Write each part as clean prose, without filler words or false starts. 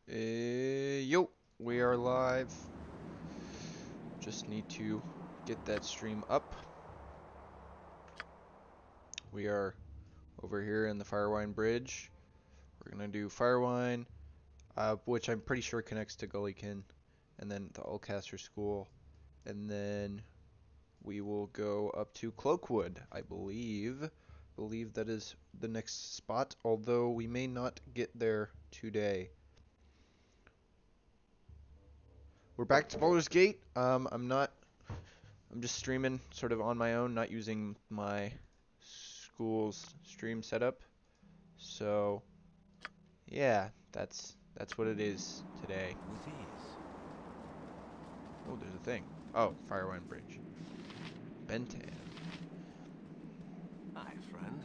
Yo, we are live. Just need to get that stream up. We are over here in the Firewine Bridge. We're gonna do Firewine, which I'm pretty sure connects to Gullykin, and then the Allcaster School, and then we will go up to Cloakwood, I believe. Believe that is the next spot, although we may not get there today. We're back to Baldur's Gate. I'm just streaming sort of on my own, not using my school's stream setup. So, yeah, that's what it is today. With ease. Oh, there's a thing. Oh, Firewine Bridge. Bentan. Hi, friend.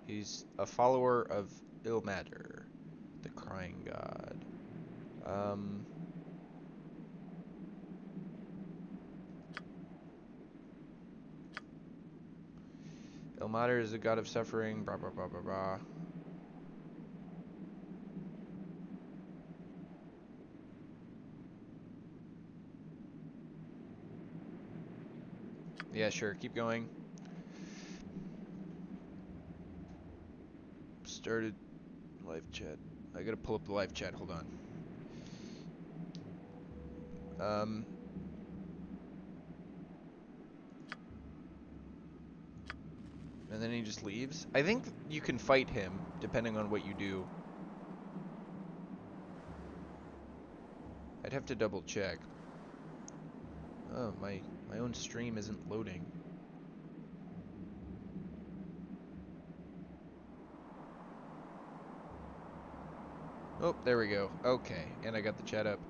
He's a follower of Ilmater, the Crying God. Ilmater is a god of suffering, blah blah blah blah blah. Yeah, sure, keep going. Started live chat. I gotta pull up the live chat, hold on. And then he just leaves. I think you can fight him, depending on what you do. I'd have to double check. Oh, my own stream isn't loading. Oh, there we go. Okay, and I got the chat up.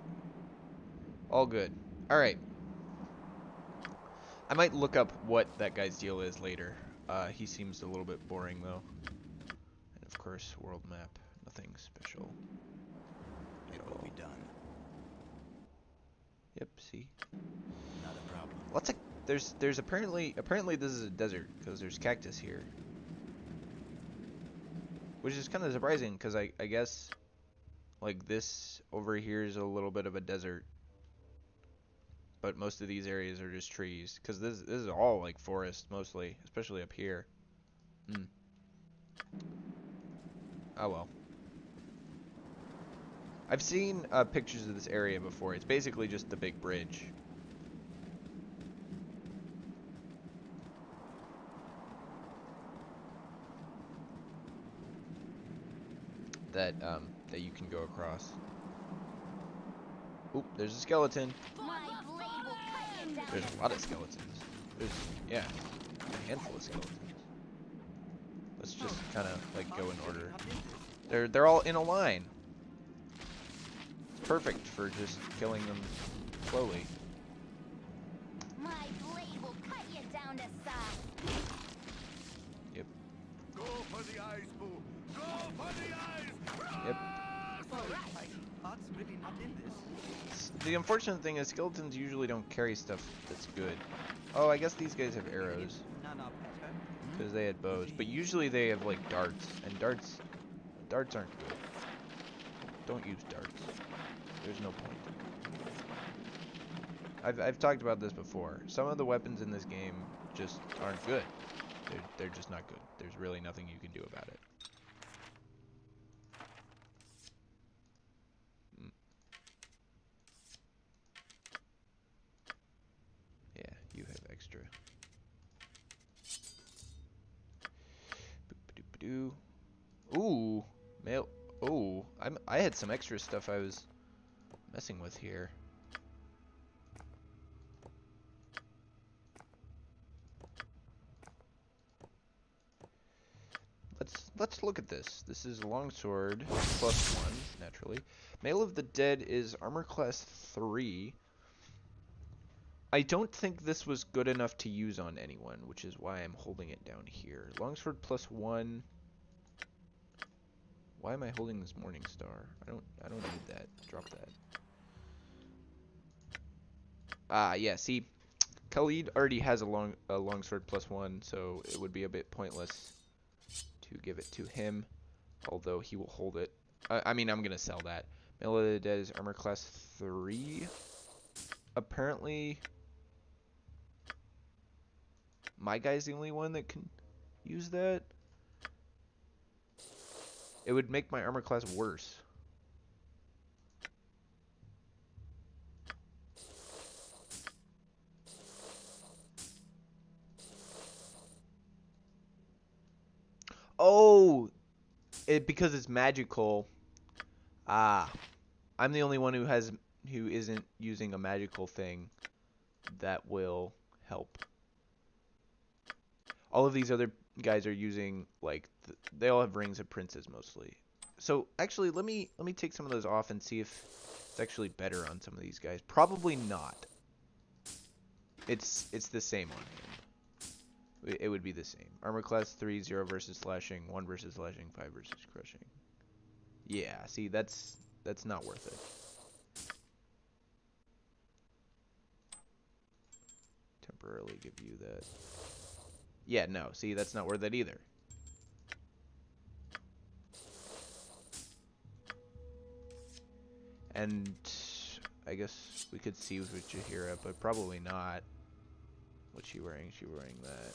All good. Alright. I might look up what that guy's deal is later. He seems a little bit boring, though. And of course, world map. Nothing special. It will be done. Yep, see? Not a problem. Lots of... There's apparently this is a desert, because there's cactus here. Which is kind of surprising, because I guess, like, this over here is a little bit of a desert. But most of these areas are just trees, because this is all like forest mostly, especially up here. Oh well. I've seen pictures of this area before. It's basically just the big bridge. That you can go across. Oop, there's a skeleton. There's a lot of skeletons. There's, yeah, a handful of skeletons. Let's just kind of like go in order. They're all in a line. It's perfect for just killing them slowly. My blade will cut you down to size. Yep. Go for the eyes, Boo! Go for the eyes! Yep. Heart's really not in this. The unfortunate thing is skeletons usually don't carry stuff that's good. Oh, I guess these guys have arrows. Because they had bows. But usually they have like darts. And darts aren't good. Don't use darts. There's no point. I've talked about this before. Some of the weapons in this game just aren't good. They're just not good. There's really nothing you can do about it. Yeah, you have extra. Boop-a-doop-a-doo. Ooh, mail. Oh, I had some extra stuff I was messing with here. Let's look at this. This is longsword +1, naturally. Mail of the Dead is armor class 3. I don't think this was good enough to use on anyone, which is why I'm holding it down here. Longsword +1. Why am I holding this Morning Star? I don't need that. Drop that. Ah, yeah, see, Khalid already has a longsword +1, so it would be a bit pointless to give it to him, although he will hold it. I mean, I'm gonna sell that. Middle of the Dead is armor class 3. Apparently, my guy's the only one that can use that. It would make my armor class worse. Oh, because it's magical. Ah, I'm the only one who isn't using a magical thing that will help. All of these other guys are using like they all have rings of princes mostly. So actually, let me take some of those off and see if it's actually better on some of these guys. Probably not. It's the same on him. It would be the same. Armor class 3, 0 versus slashing, 1 versus slashing, 5 versus crushing. Yeah, see, that's not worth it. Temporarily give you that. Yeah, no, see, that's not worth it either. And I guess we could see with Jahira, but probably not. What's she wearing? She's wearing that.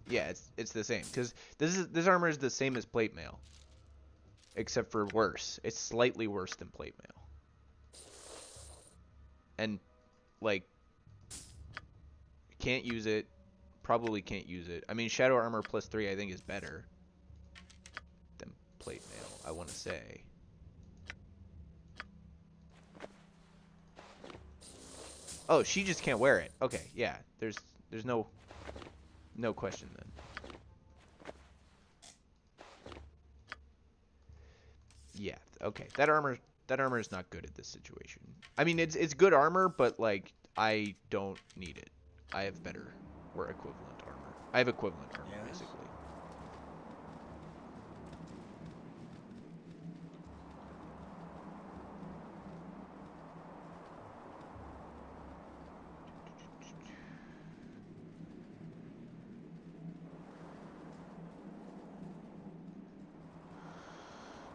Yeah, it's the same because this armor is the same as plate mail, except for worse. It's slightly worse than plate mail. And like, can't use it. Probably can't use it. I mean, shadow armor plus 3 I think is better than plate mail. I want to say. Oh, she just can't wear it. Okay, yeah. There's no question then. Yeah, okay. That armor is not good at this situation. I mean, it's good armor, but like I don't need it. I have better or equivalent armor. I have equivalent armor basically.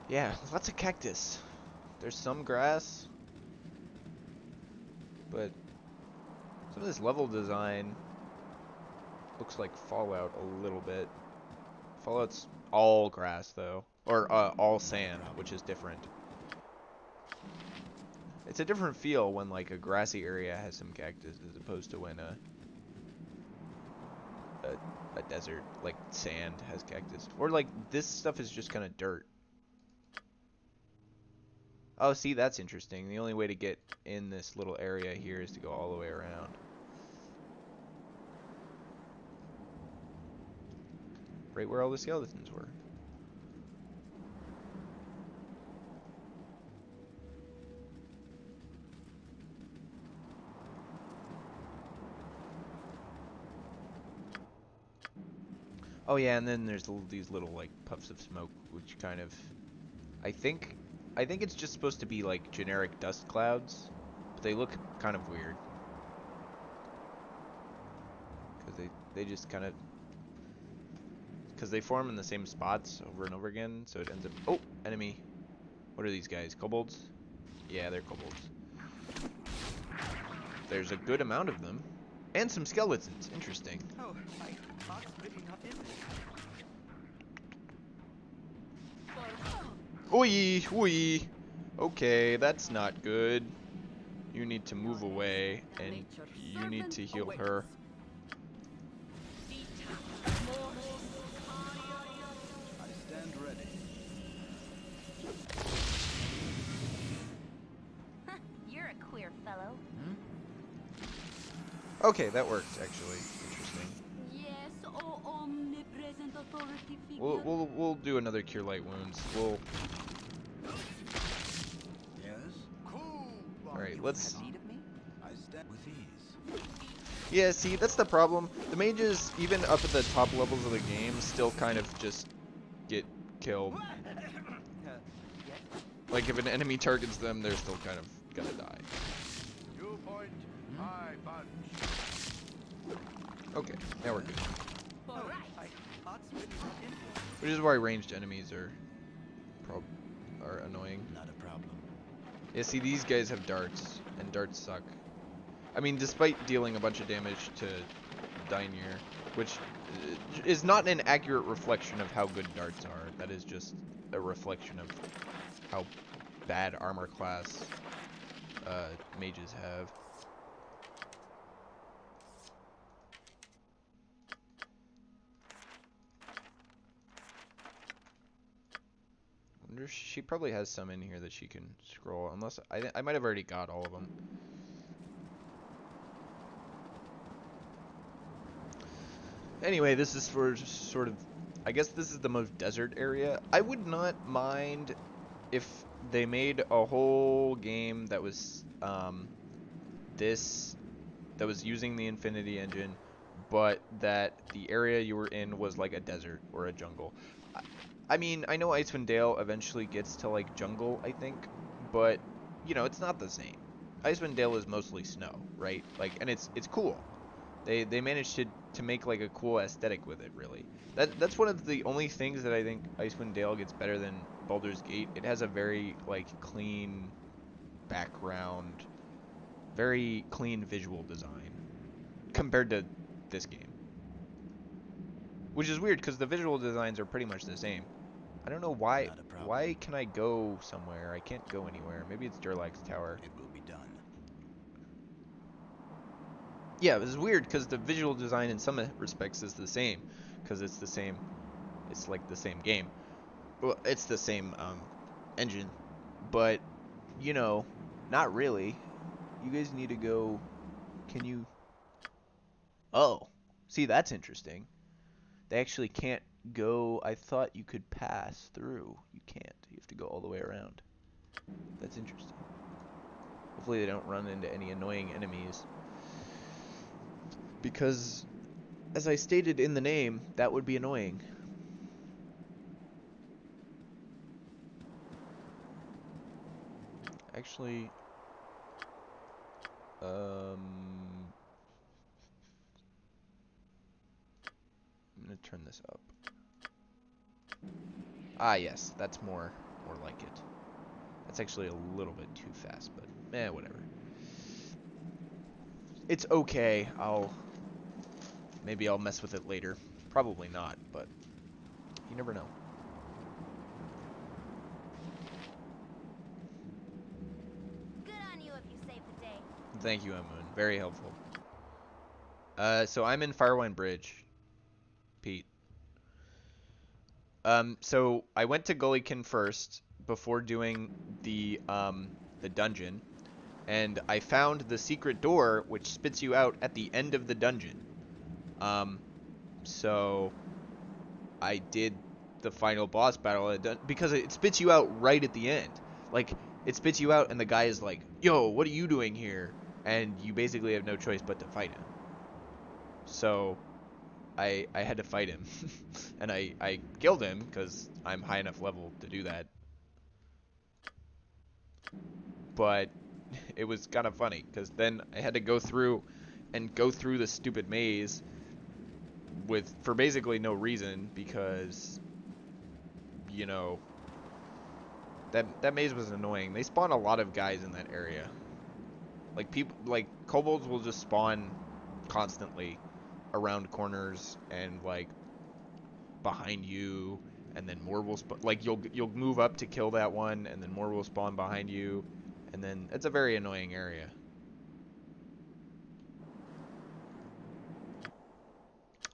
Yeah, lots of cactus. There's some grass, but some of this level design looks like Fallout a little bit. Fallout's all grass though, or all sand, which is different. It's a different feel when like a grassy area has some cactus as opposed to when a desert like sand has cactus, or like this stuff is just kind of dirt. Oh, see, that's interesting. The only way to get in this little area here is to go all the way around. Right where all the skeletons were. Oh yeah, and then there's these little like puffs of smoke, which kind of, I think it's just supposed to be like generic dust clouds, but they look kind of weird because they just kind of, because they form in the same spots over and over again, so it ends up. Oh, enemy! What are these guys? Kobolds? Yeah, they're kobolds. There's a good amount of them, and some skeletons. Interesting. Oh, my heart's really not in it. Oi, oi. Okay, that's not good. You need to move away, and you need to heal her. I stand ready. You're a queer fellow. Okay, that worked actually. Interesting. Yes, oh omnipresent authority figure. We'll do another cure light wounds. We'll. Yes. Cool. All right, let's. Need of me? I stand with ease. Yeah, see, that's the problem. The mages, even up at the top levels of the game, still kind of just get killed. Like if an enemy targets them, they're still kind of gonna die. You point, I punch. Okay, now we're good. All right. My heart's really not in it. Which is why ranged enemies are are annoying. Not a problem. Yeah, see, these guys have darts, and darts suck. I mean, despite dealing a bunch of damage to Dynir, which is not an accurate reflection of how good darts are. That is just a reflection of how bad armor class mages have. She probably has some in here that she can scroll, unless I might have already got all of them. Anyway, this is for sort of, I guess this is the most desert area. I would not mind if they made a whole game that was that was using the Infinity Engine, but that the area you were in was like a desert or a jungle. I mean, I know Icewind Dale eventually gets to like jungle, I think, but you know, it's not the same. Icewind Dale is mostly snow, right? Like, and it's cool. They managed to make like a cool aesthetic with it, really. That's one of the only things that I think Icewind Dale gets better than Baldur's Gate. It has a very like clean background, very clean visual design compared to this game. Which is weird because the visual designs are pretty much the same. I don't know why. Why can I go somewhere? I can't go anywhere. Maybe it's Durlag's tower. It will be done. Yeah, it's weird because the visual design in some respects is the same, because it's the same. It's like the same game. Well, it's the same engine, but you know, not really. You guys need to go. Can you? Oh, see, that's interesting. They actually can't go. I thought you could pass through. You can't. You have to go all the way around. That's interesting. Hopefully they don't run into any annoying enemies. Because, as I stated in the name, that would be annoying. Actually, I'm gonna turn this up. Ah, yes, that's more like it. That's actually a little bit too fast, but whatever. It's okay. Maybe I'll mess with it later. Probably not, but you never know. Good on you if you saved the day. Thank you, Moon. Very helpful. So I'm in Firewine Bridge, Pete. So I went to Gullykin first before doing the dungeon, and I found the secret door which spits you out at the end of the dungeon. So I did the final boss battle because it spits you out right at the end. Like, it spits you out and the guy is like, "Yo, what are you doing here?" And you basically have no choice but to fight him. So I had to fight him. And I killed him because I'm high enough level to do that. But it was kind of funny because then I had to go through the stupid maze for basically no reason, because you know that maze was annoying. They spawn a lot of guys in that area. Like, people, like kobolds will just spawn constantly around corners and like behind you, and then more will spawn. Like, you'll move up to kill that one, and then more will spawn behind you, and then it's a very annoying area.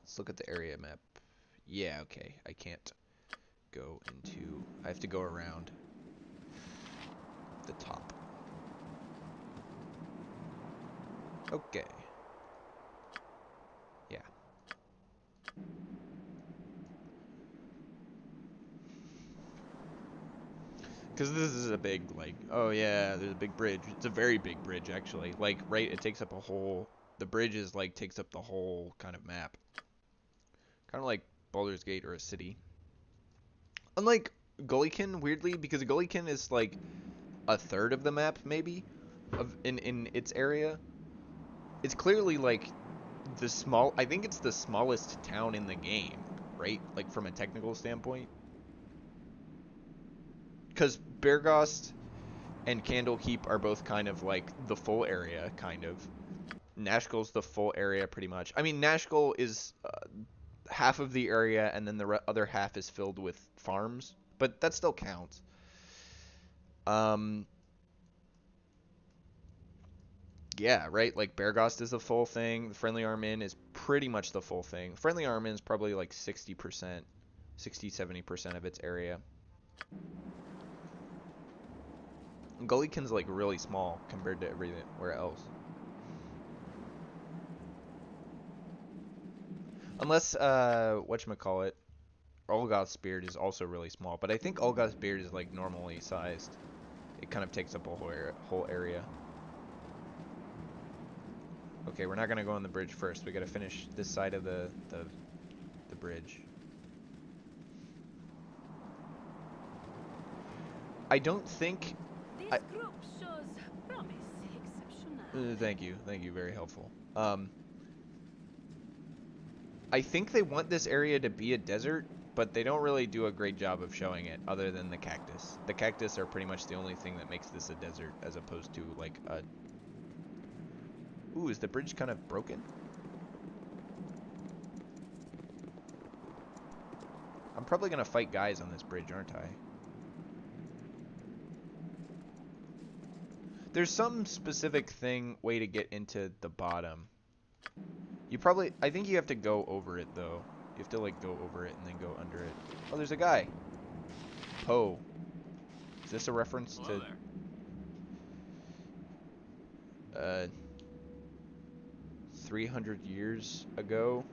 Let's look at the area map. Yeah, okay. I can't go into... I have to go around the top. Okay. Yeah. Because this is a big, like... Oh, yeah, there's a big bridge. It's a very big bridge, actually. Like, right, it takes up a whole... The bridge is, like, takes up the whole kind of map. Kind of like Baldur's Gate or a city. Unlike Gullykin, weirdly, because Gullykin is like a third of the map, maybe, in its area. It's clearly like I think it's the smallest town in the game, right? Like, from a technical standpoint. because Beargost and Candlekeep are both kind of like the full area, kind of. Nashgull's the full area, pretty much. I mean, Nashgull is half of the area, and then the other half is filled with farms, but that still counts. Yeah, right? Like, Beargost is the full thing. The Friendly Arm Inn is pretty much the full thing. Friendly Arm Inn is probably like 60%, 60-70% of its area. Gullykin's like really small compared to everywhere else. Unless, whatchamacallit, Olgoth's beard is also really small, but I think Olgoth's beard is like normally sized. It kind of takes up a whole area. Okay, we're not gonna go on the bridge first. We gotta finish this side of the bridge. I don't think. This group shows promise. Exceptional. Thank you, very helpful. I think they want this area to be a desert, but they don't really do a great job of showing it, other than the cactus. The cactus are pretty much the only thing that makes this a desert, as opposed to like a... Ooh, is the bridge kind of broken? I'm probably gonna fight guys on this bridge, aren't I? There's some specific way to get into the bottom. I think you have to go over it, though. You have to, like, go over it and then go under it. Oh, there's a guy. Poe. Is this a reference to... 300 years ago?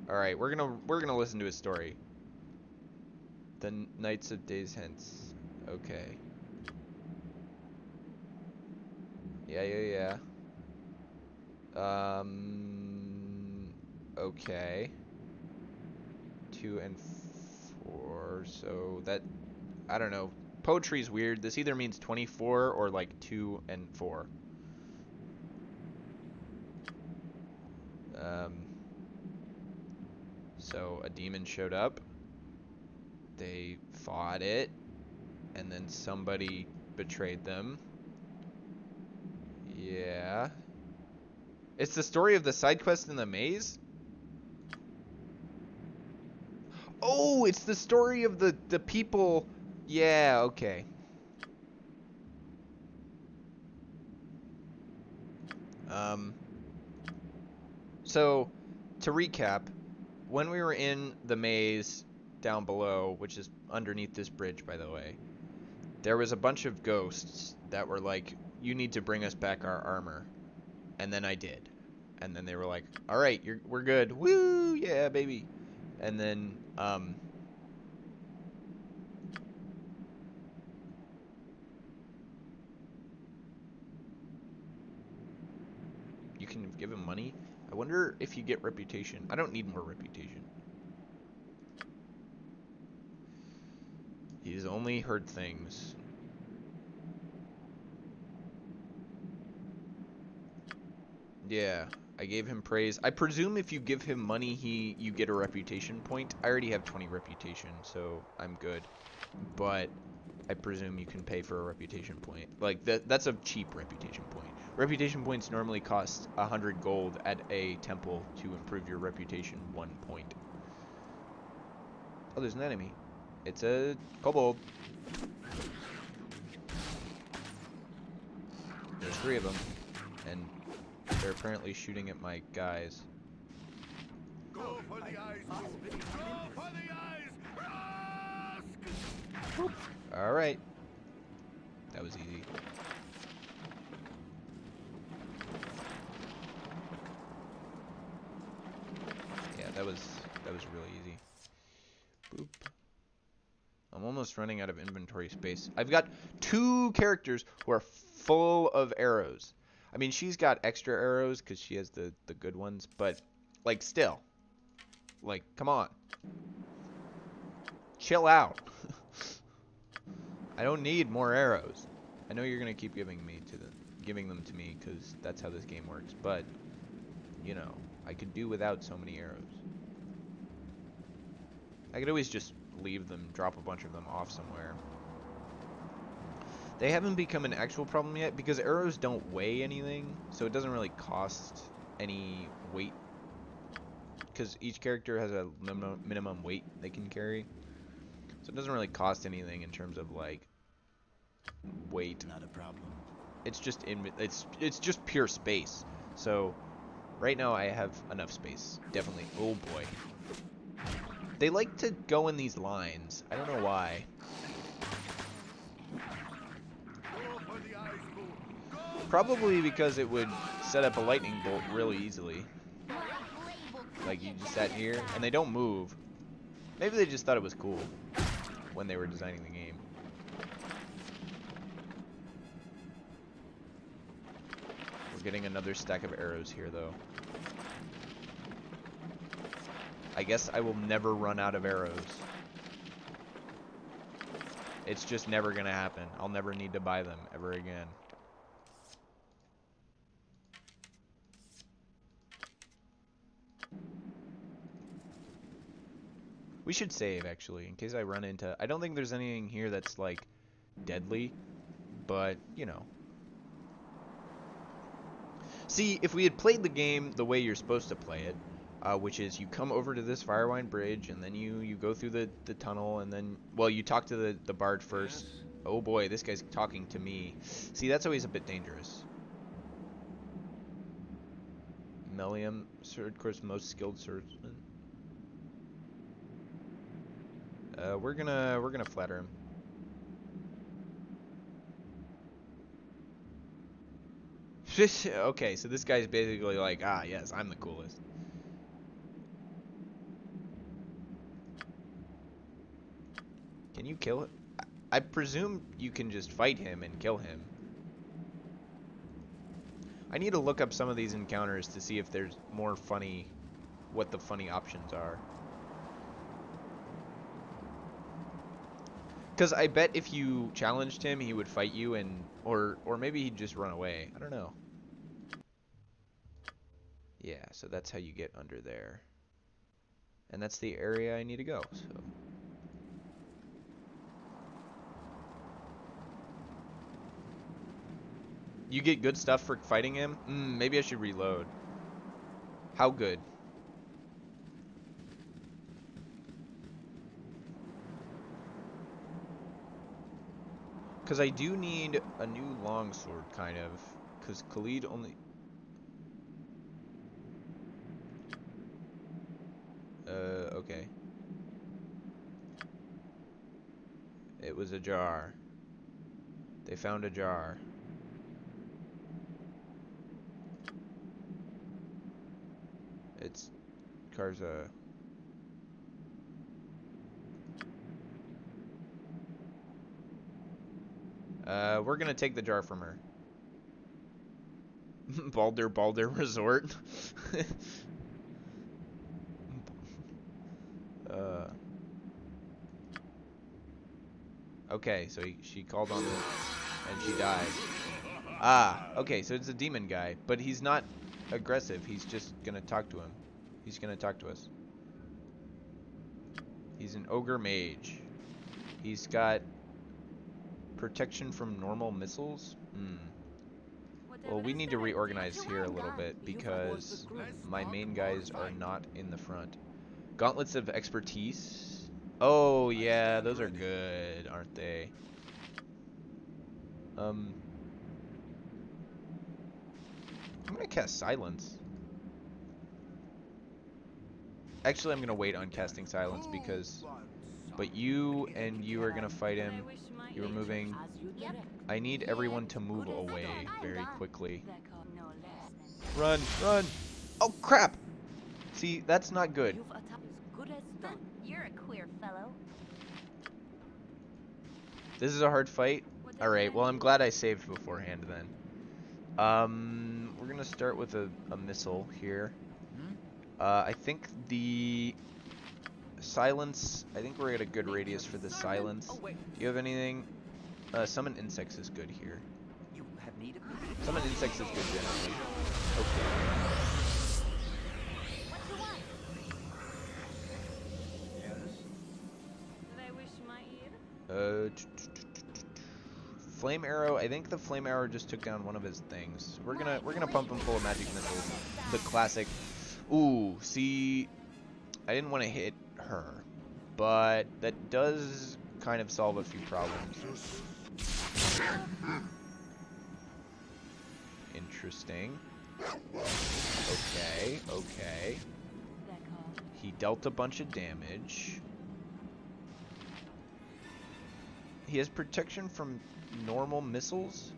Alright, we're gonna listen to his story. The Knights of Days Hence. Okay. Yeah. Okay. 2 and 4, so that... I don't know. Poetry's weird. This either means 24 or like 2 and 4. So a demon showed up. They fought it. And then somebody betrayed them. Yeah. It's the story of the side quest in the maze? Oh, it's the story of the people... Yeah, okay. So, to recap, when we were in the maze down below, which is underneath this bridge, by the way, there was a bunch of ghosts that were like, you need to bring us back our armor. And then I did. And then they were like, alright, we're good. Woo, yeah, baby. And then, you can give him money. I wonder if you get reputation. I don't need more reputation. He's only heard things. Yeah, I gave him praise. I presume if you give him money, you get a reputation point. I already have 20 reputation, so I'm good. But I presume you can pay for a reputation point. Like, that's a cheap reputation point. Reputation points normally cost 100 gold at a temple to improve your reputation 1 point. Oh, there's an enemy. It's a kobold. There's 3 of them. And they're apparently shooting at my guys. Go for the eyes. Go for the eyes. Alright. That was easy. Yeah, that was really easy. Boop. I'm almost running out of inventory space. I've got 2 characters who are full of arrows. I mean, she's got extra arrows because she has the good ones, but, like, still. Like, come on. Chill out. I don't need more arrows. I know you're going to keep giving them to me because that's how this game works, but, you know, I could do without so many arrows. I could always just leave them, drop a bunch of them off somewhere. They haven't become an actual problem yet because arrows don't weigh anything, so it doesn't really cost any weight. Because each character has a minimum weight they can carry, so it doesn't really cost anything in terms of like weight. Not a problem. It's just it's just pure space. So right now I have enough space. Definitely. Oh boy. They like to go in these lines. I don't know why. Probably because it would set up a lightning bolt really easily. Like you just sat here and they don't move. Maybe they just thought it was cool when they were designing the game. We're getting another stack of arrows here though. I guess I will never run out of arrows. It's just never gonna happen. I'll never need to buy them ever again. We should save, actually, in case I run into... I don't think there's anything here that's, like, deadly, but, you know. See, if we had played the game the way you're supposed to play it, which is you come over to this Firewine Bridge, and then you go through the tunnel, and then... Well, you talk to the bard first. Yes. Oh boy, this guy's talking to me. See, that's always a bit dangerous. Melium, of course, most skilled swordsman. We're gonna flatter him. Okay, so this guy's basically like, ah, yes, I'm the coolest. Can you kill it? I presume you can just fight him and kill him. I need to look up some of these encounters to see if there's more funny, what the funny options are. Because I bet if you challenged him, he would fight you, and or maybe he'd just run away. I don't know. Yeah, so that's how you get under there. And that's the area I need to go, so. You get good stuff for fighting him? Maybe I should reload. How good? Because I do need a new longsword, kind of. Because Khalid only... okay. It was a jar. They found a jar. It's Karza. We're gonna take the jar from her. Baldur Resort. Okay, so she called on them and she died. Ah, okay, so it's a demon guy, but he's not aggressive. He's just gonna talk to him. He's gonna talk to us. He's an ogre mage. He's got protection from normal missiles. Well, we need to reorganize here a little bit because my main guys are not in the front. Gauntlets of expertise. Oh yeah, those are good, aren't they? I'm gonna cast silence. Actually, I'm gonna wait on casting silence because... But you are gonna fight him. You are moving. I need everyone to move away very quickly. Run, run! Oh crap! See, that's not good. You're a queer fellow. This is a hard fight. Alright, well I'm glad I saved beforehand then. We're gonna start with a missile here. I think the silence, I think we're at a good radius for the silence. Do you have anything? Summon insects is good here. Summon insects is good generally. Okay. Flame arrow. I think the flame arrow just took down one of his things. We're gonna pump him full of magic missiles. The classic. Ooh, see, I didn't want to hit her, but that does kind of solve a few problems. Interesting. Okay, okay. He dealt a bunch of damage. He has protection from normal missiles?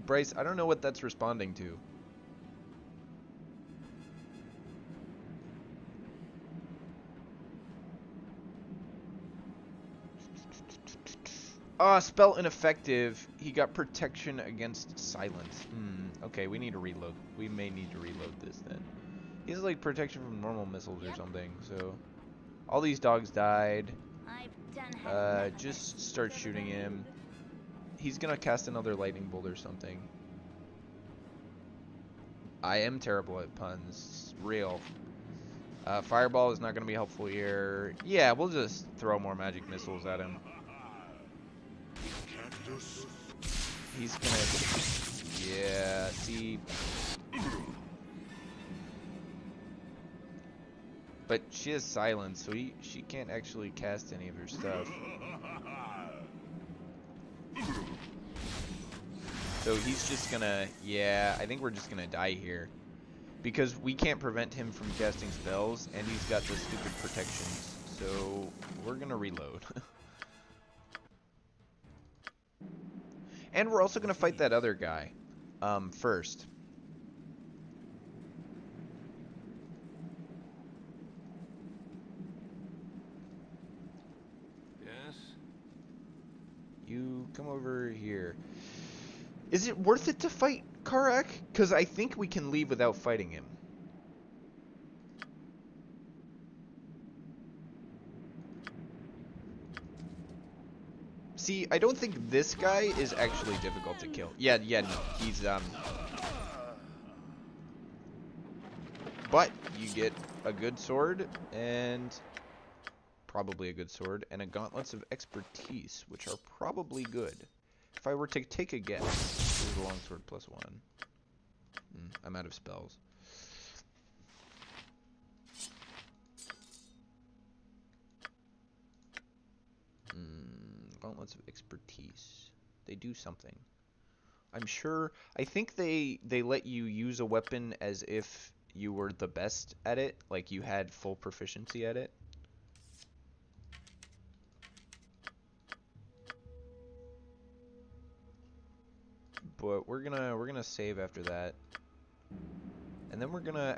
Bryce, I don't know what that's responding to. Ah, spell ineffective. He got protection against silence. Okay, we need to reload. We may need to reload this then. He has like protection from normal missiles or something, so... All these dogs died. Just start shooting him. He's gonna cast another lightning bolt or something. I am terrible at puns. Real. Fireball is not gonna be helpful here. Yeah, we'll just throw more magic missiles at him. He's gonna... Yeah, see... But she has silence, so she can't actually cast any of her stuff. So he's just gonna... Yeah, I think we're just gonna die here. Because we can't prevent him from casting spells, and he's got the stupid protections. So we're gonna reload. And we're also gonna fight that other guy first. Yes? You come over here. Is it worth it to fight Karak? Because I think we can leave without fighting him. See, I don't think this guy is actually difficult to kill. Yeah, no, he's, But you get a good sword, and probably a good sword, and a gauntlets of expertise, which are probably good. If I were to take a guess, this is a longsword +1. I'm out of spells. Gauntlets of expertise. They do something. I'm sure. I think they let you use a weapon as if you were the best at it, like you had full proficiency at it. But we're gonna save after that, and then we're gonna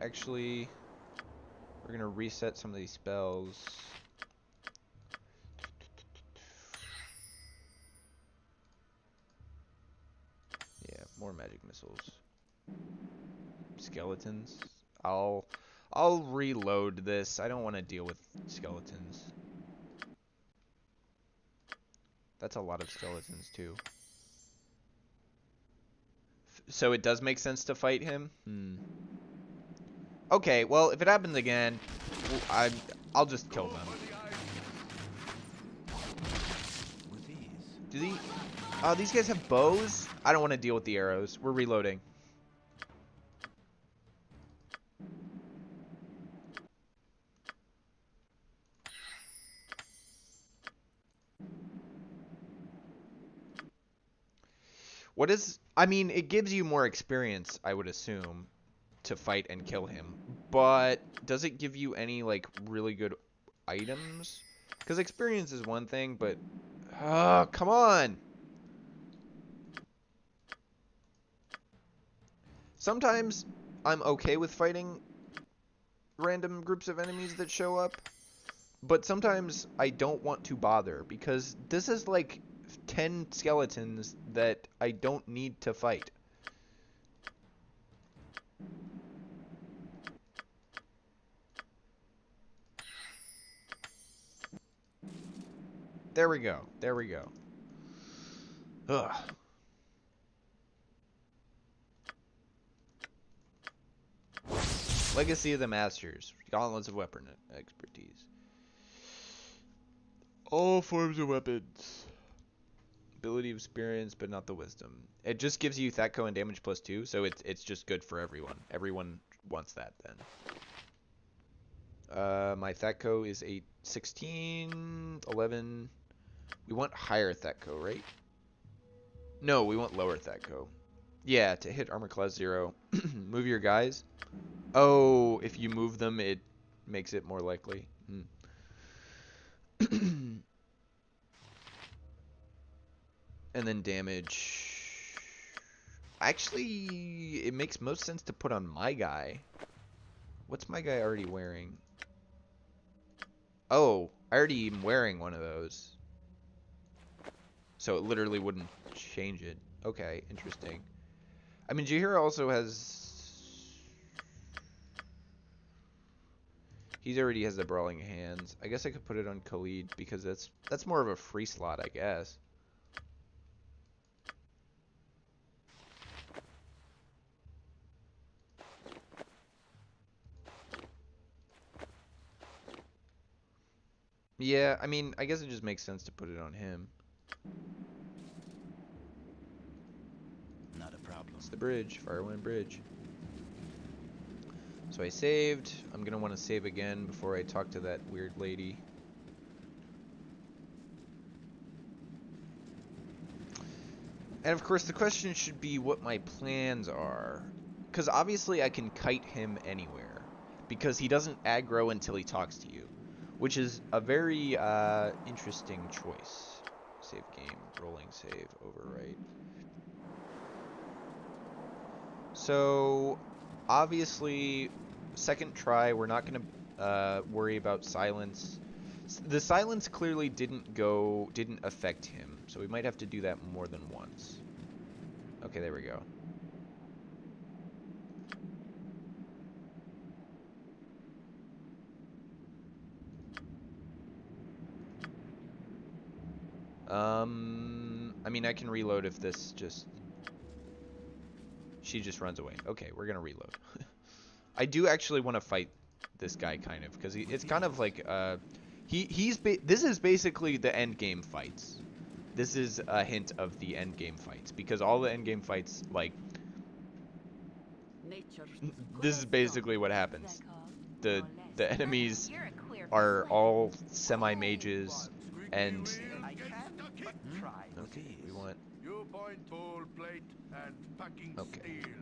reset some of these spells. Yeah, more magic missiles. Skeletons. I'll reload this. I don't want to deal with skeletons. That's a lot of skeletons too. So it does make sense to fight him? Okay, well, if it happens again, I'll just kill them. Do these guys have bows? I don't want to deal with the arrows. We're reloading. What is... I mean, it gives you more experience, I would assume, to fight and kill him. But does it give you any, like, really good items? Because experience is one thing, but... come on! Sometimes I'm okay with fighting random groups of enemies that show up. But sometimes I don't want to bother, because this is like 10 skeletons that I don't need to fight. There we go. There we go. Ugh. Legacy of the Masters. Gauntlets of weapon expertise. All forms of weapons. Ability of experience, but not the wisdom. It just gives you Thatco and damage +2, so it's just good for everyone. Everyone wants that then. My Thatco is 8, 16, 11. We want higher Thatco, right? No, we want lower Thatco. Yeah, to hit armor class 0. Move your guys. Oh, if you move them, it makes it more likely. And then damage. Actually, it makes most sense to put on my guy. What's my guy already wearing? Oh, I already am wearing one of those. So it literally wouldn't change it. Okay, interesting. I mean, Jahira also has... He already has the Brawling Hands. I guess I could put it on Khalid because that's more of a free slot, I guess. Yeah, I mean, I guess it just makes sense to put it on him. Not a problem. It's the bridge, Firewind Bridge. So I saved. I'm gonna want to save again before I talk to that weird lady. And of course the question should be what my plans are. Because obviously I can kite him anywhere. Because he doesn't aggro until he talks to you. Which is a very interesting choice. Save game, rolling save, overwrite. So obviously, second try, we're not going to worry about silence. The silence clearly didn't affect him, so we might have to do that more than once. Okay, there we go. I mean, I can reload if this just... She just runs away. Okay, we're gonna reload. I do actually want to fight this guy, kind of, because it's kind of like, this is basically the end game fights. This is a hint of the end game fights, because all the end game fights, like, this is basically what happens. The enemies are all semi-mages, and... Okay, we want... You point toll plate and packing Okay. steel.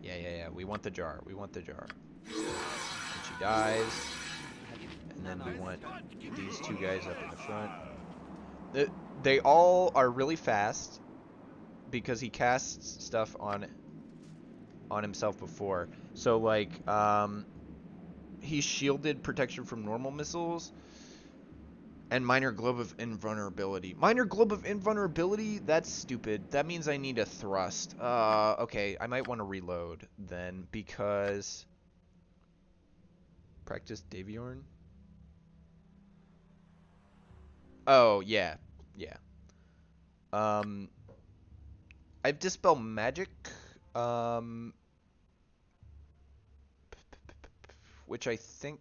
Yeah. We want the jar. We want the jar. And she dies. And then we want these two guys up in the front. They all are really fast because he casts stuff on himself before. So like he's shielded protection from normal missiles and minor globe of invulnerability. Minor globe of invulnerability? That's stupid. That means I need a thrust. Okay, I might want to reload then because practice Daviorn? Oh, yeah. I've Dispel Magic, which I think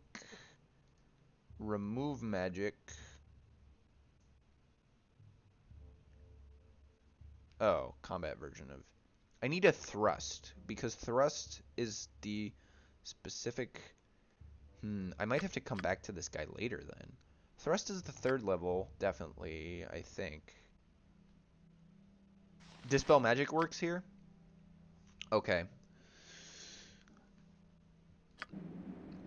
remove magic. Oh, combat version of... I need a thrust, because thrust is the specific... I might have to come back to this guy later then. Thrust is the 3rd level, definitely, I think. Dispel Magic works here? Okay.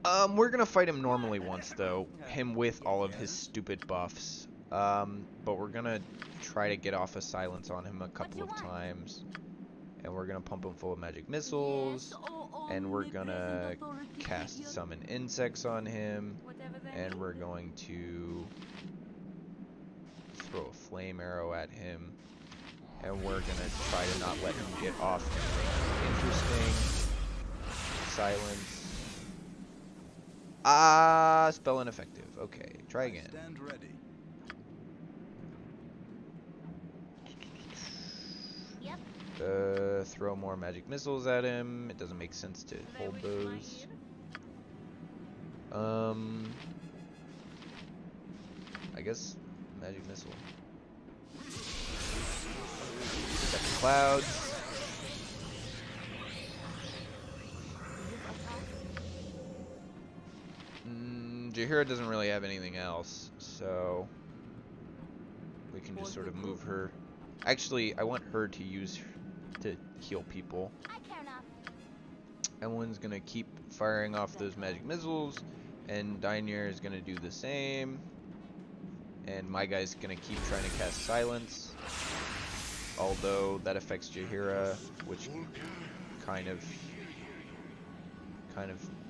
We're gonna fight him normally once, though. Him with all of his stupid buffs. But we're gonna try to get off a silence on him a couple of times. And we're gonna pump him full of magic missiles. And we're gonna cast summon insects on him. And we're going to throw a flame arrow at him. And we're gonna try to not let him get off anything interesting. Silence. Spell ineffective. Okay, try again. Stand ready. Yep, Throw more magic missiles at him. It doesn't make sense to hold those. I guess magic missile. Got the clouds. Jaheira doesn't really have anything else, so we can just sort of move her. Actually, I want her to use to heal people. I care not. Evelyn's gonna keep firing off those magic missiles, and Dainir is gonna do the same. And my guy's gonna keep trying to cast silence, although that affects Jaheira, which kind of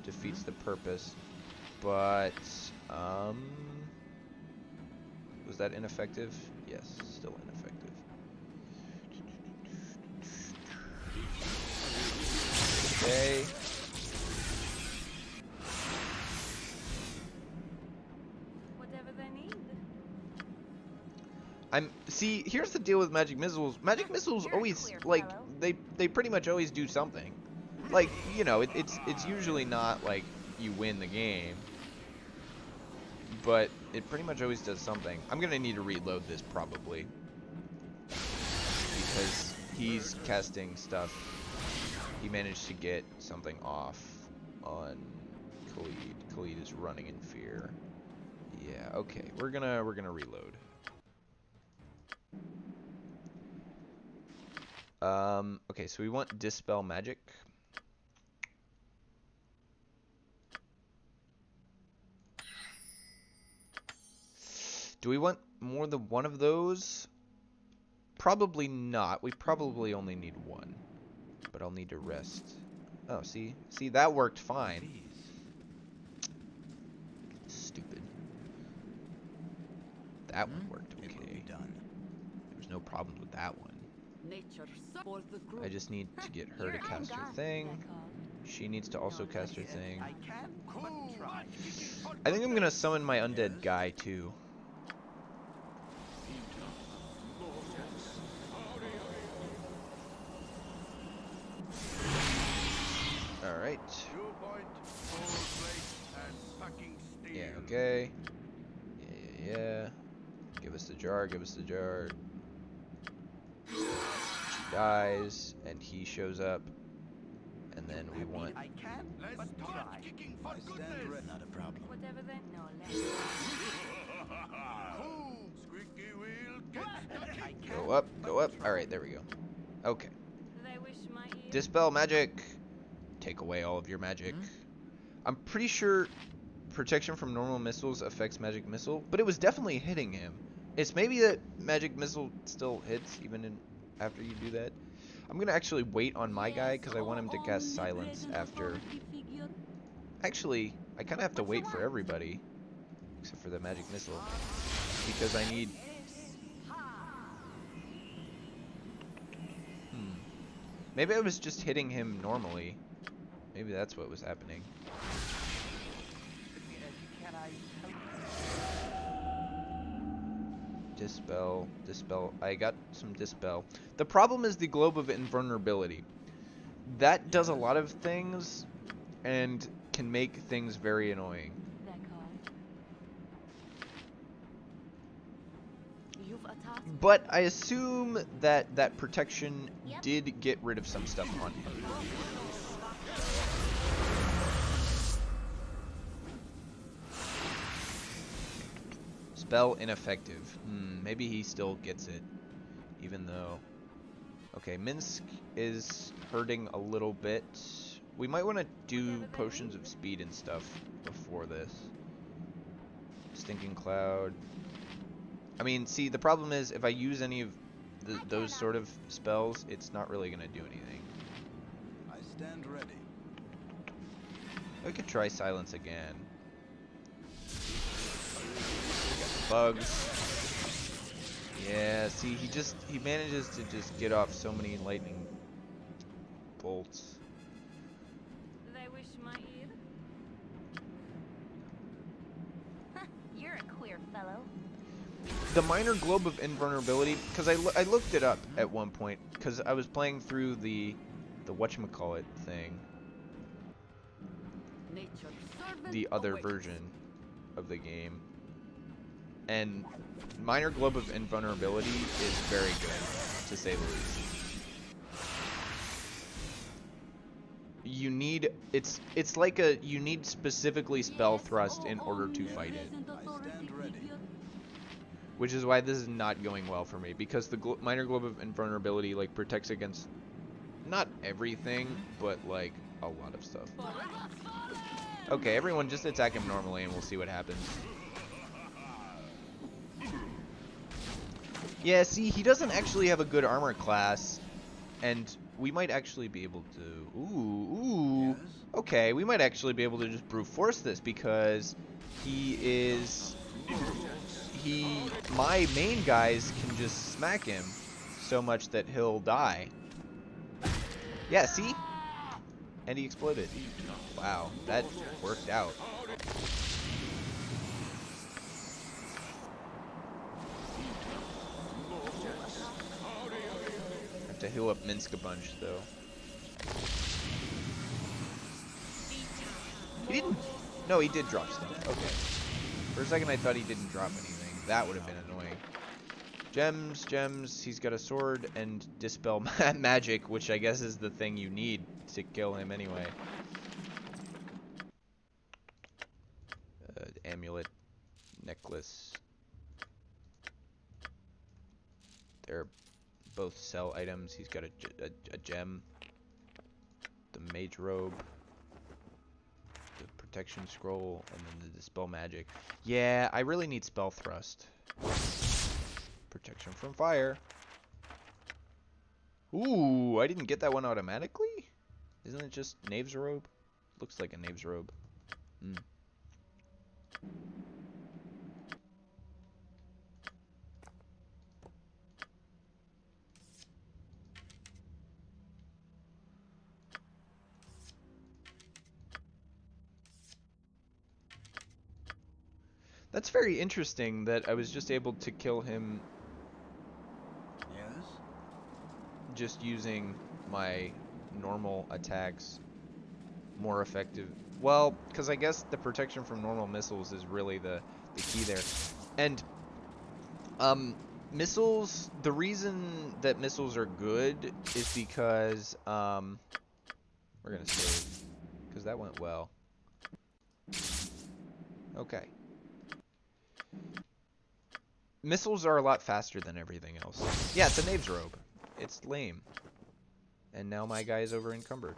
defeats the purpose. But was that ineffective? Yes, still ineffective. Okay. Whatever they need. See, here's the deal with magic missiles. Magic missiles You're a always queer like fellow. they pretty much always do something. Like, you know, it's usually not like you win the game, but it pretty much always does something. I'm gonna need to reload this probably because he's casting stuff. He managed to get something off on Khalid. Khalid is running in fear. Yeah, okay. We're gonna reload. Okay, so we want Dispel Magic. Do we want more than one of those? Probably not. We probably only need one. But I'll need to rest. Oh, see? See, that worked fine. Stupid. That one worked okay. There was no problems with that one. I just need to get her to cast her thing. She needs to also cast her thing. I think I'm gonna summon my undead guy too. Alright. Yeah, okay. Yeah. Give us the jar, give us the jar. She dies, and he shows up. And then we want... Let's start kicking for goodness. Not a problem. Whatever they know. Squeaky wheel, get stuck. Go up, go up. Alright, there we go. Okay. They wish my ear. Dispel magic. Take away all of your magic. I'm pretty sure protection from normal missiles affects magic missile, but it was definitely hitting him. It's maybe that magic missile still hits even in, after you do that. I'm gonna actually wait on my guy because I want him to cast silence after. Actually, I kind of have to wait for everybody except for the magic missile because I need. Maybe I was just hitting him normally. Maybe that's what was happening. Dispel, dispel. I got some dispel. The problem is the globe of invulnerability. That does a lot of things and can make things very annoying. But I assume that that protection did get rid of some stuff on him. Spell ineffective. Maybe he still gets it, even though... Okay, Minsk is hurting a little bit. We might want to do potions of speed and stuff before this. Stinking Cloud. I mean, see, the problem is if I use any of those sort of spells, it's not really going to do anything. I stand ready. I could try silence again. Got the bugs. Yeah, see, he manages to just get off so many lightning bolts. They wish my ear. You're a queer fellow. the minor globe of invulnerability, because I looked it up at one point, because I was playing through the whatchamacallit thing, the other version of the game, and minor globe of invulnerability is very good, to say the least. You need, it's like you need specifically spell thrust in order to fight it. I stand ready. Which is why this is not going well for me, because the minor globe of invulnerability like protects against not everything, but like a lot of stuff. Okay, everyone just attack him normally and we'll see what happens. Yeah, see, he doesn't actually have a good armor class, and we might actually be able to... Ooh. Yes? Okay, we might actually be able to just brute force this, because he is... My main guys can just smack him so much that he'll die. Yeah, see? And he exploded. Wow, that worked out. Have to heal up Minsk a bunch, though. He didn't... No, he did drop stuff. Okay. For a second, I thought he didn't drop anything. That would have been annoying. Gems, gems. He's got a sword and dispel magic, which I guess is the thing you need to kill him anyway. Amulet, necklace. They're both sell items. He's got a gem. The mage robe. The protection scroll, and then the dispel magic. Yeah, I really need spell thrust. Protection from fire. Ooh, I didn't get that one automatically? Isn't it just Knave's robe? Looks like a Knave's robe. Hmm. That's very interesting that I was just able to kill him Yes? just using my normal attacks more effective. Well, because I guess the protection from normal missiles is really the key there. And missiles, the reason that missiles are good is because we're gonna save, because that went well. Okay. Missiles are a lot faster than everything else. Yeah, it's a Knave's robe. It's lame. And now my guy is over encumbered.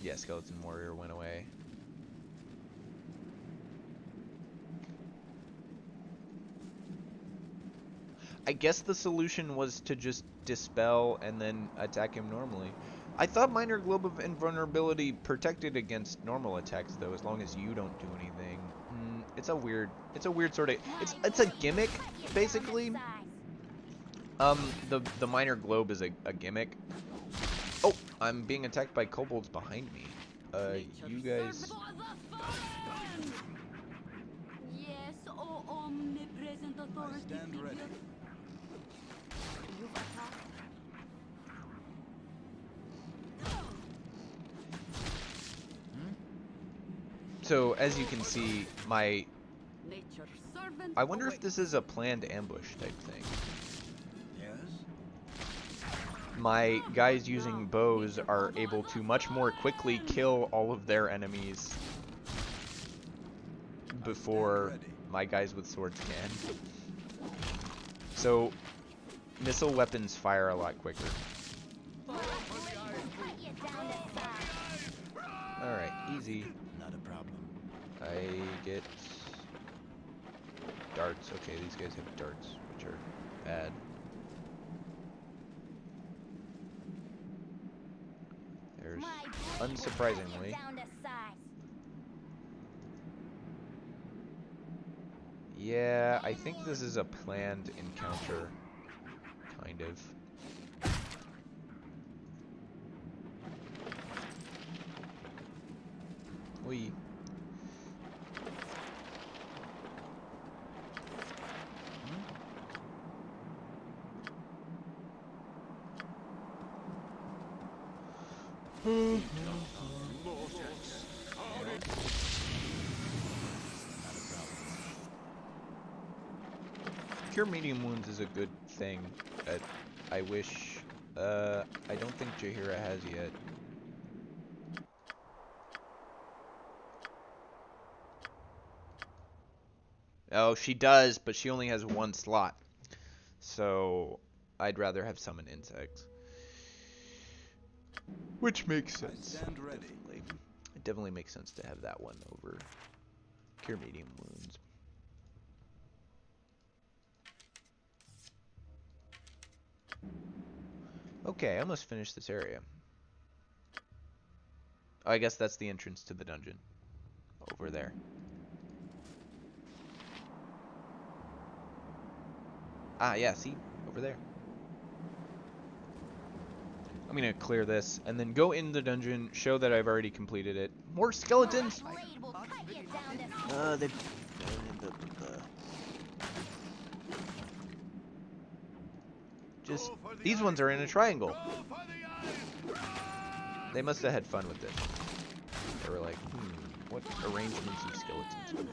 Yeah, Skeleton Warrior went away. I guess the solution was to just dispel and then attack him normally. I thought minor globe of invulnerability protected against normal attacks though, as long as you don't do anything. It's a weird sort of, it's a gimmick basically. The minor globe is a gimmick. Oh, I'm being attacked by kobolds behind me. You guys. Yes, oh omnipresent I authority stand ready. figure. You've attacked. So as you can see, my. Nature's servant. I wonder if this is a planned ambush type thing. Yes? My guys using bows are able to much more quickly kill all of their enemies before my guys with swords can. So, missile weapons fire a lot quicker. Alright, easy. Not a problem. I get darts. Okay, these guys have darts, which are bad. There's, unsurprisingly, yeah, I think this is a planned encounter, kind of. Whee. Cure medium wounds is a good thing that I wish, I don't think Jaheira has yet. Oh, she does, but she only has one slot. So, I'd rather have summon insects. Which makes sense. I stand ready. Definitely. It definitely makes sense to have that one over Cure medium wounds. Okay, I almost finished this area. Oh, I guess that's the entrance to the dungeon. Over there. Ah, yeah, see? Over there. I'm gonna clear this, and then go in the dungeon, show that I've already completed it. More skeletons! My blade will cut you down to Just, these ones are in a triangle. They must have had fun with this. They were like, what arrangements of skeletons can we make?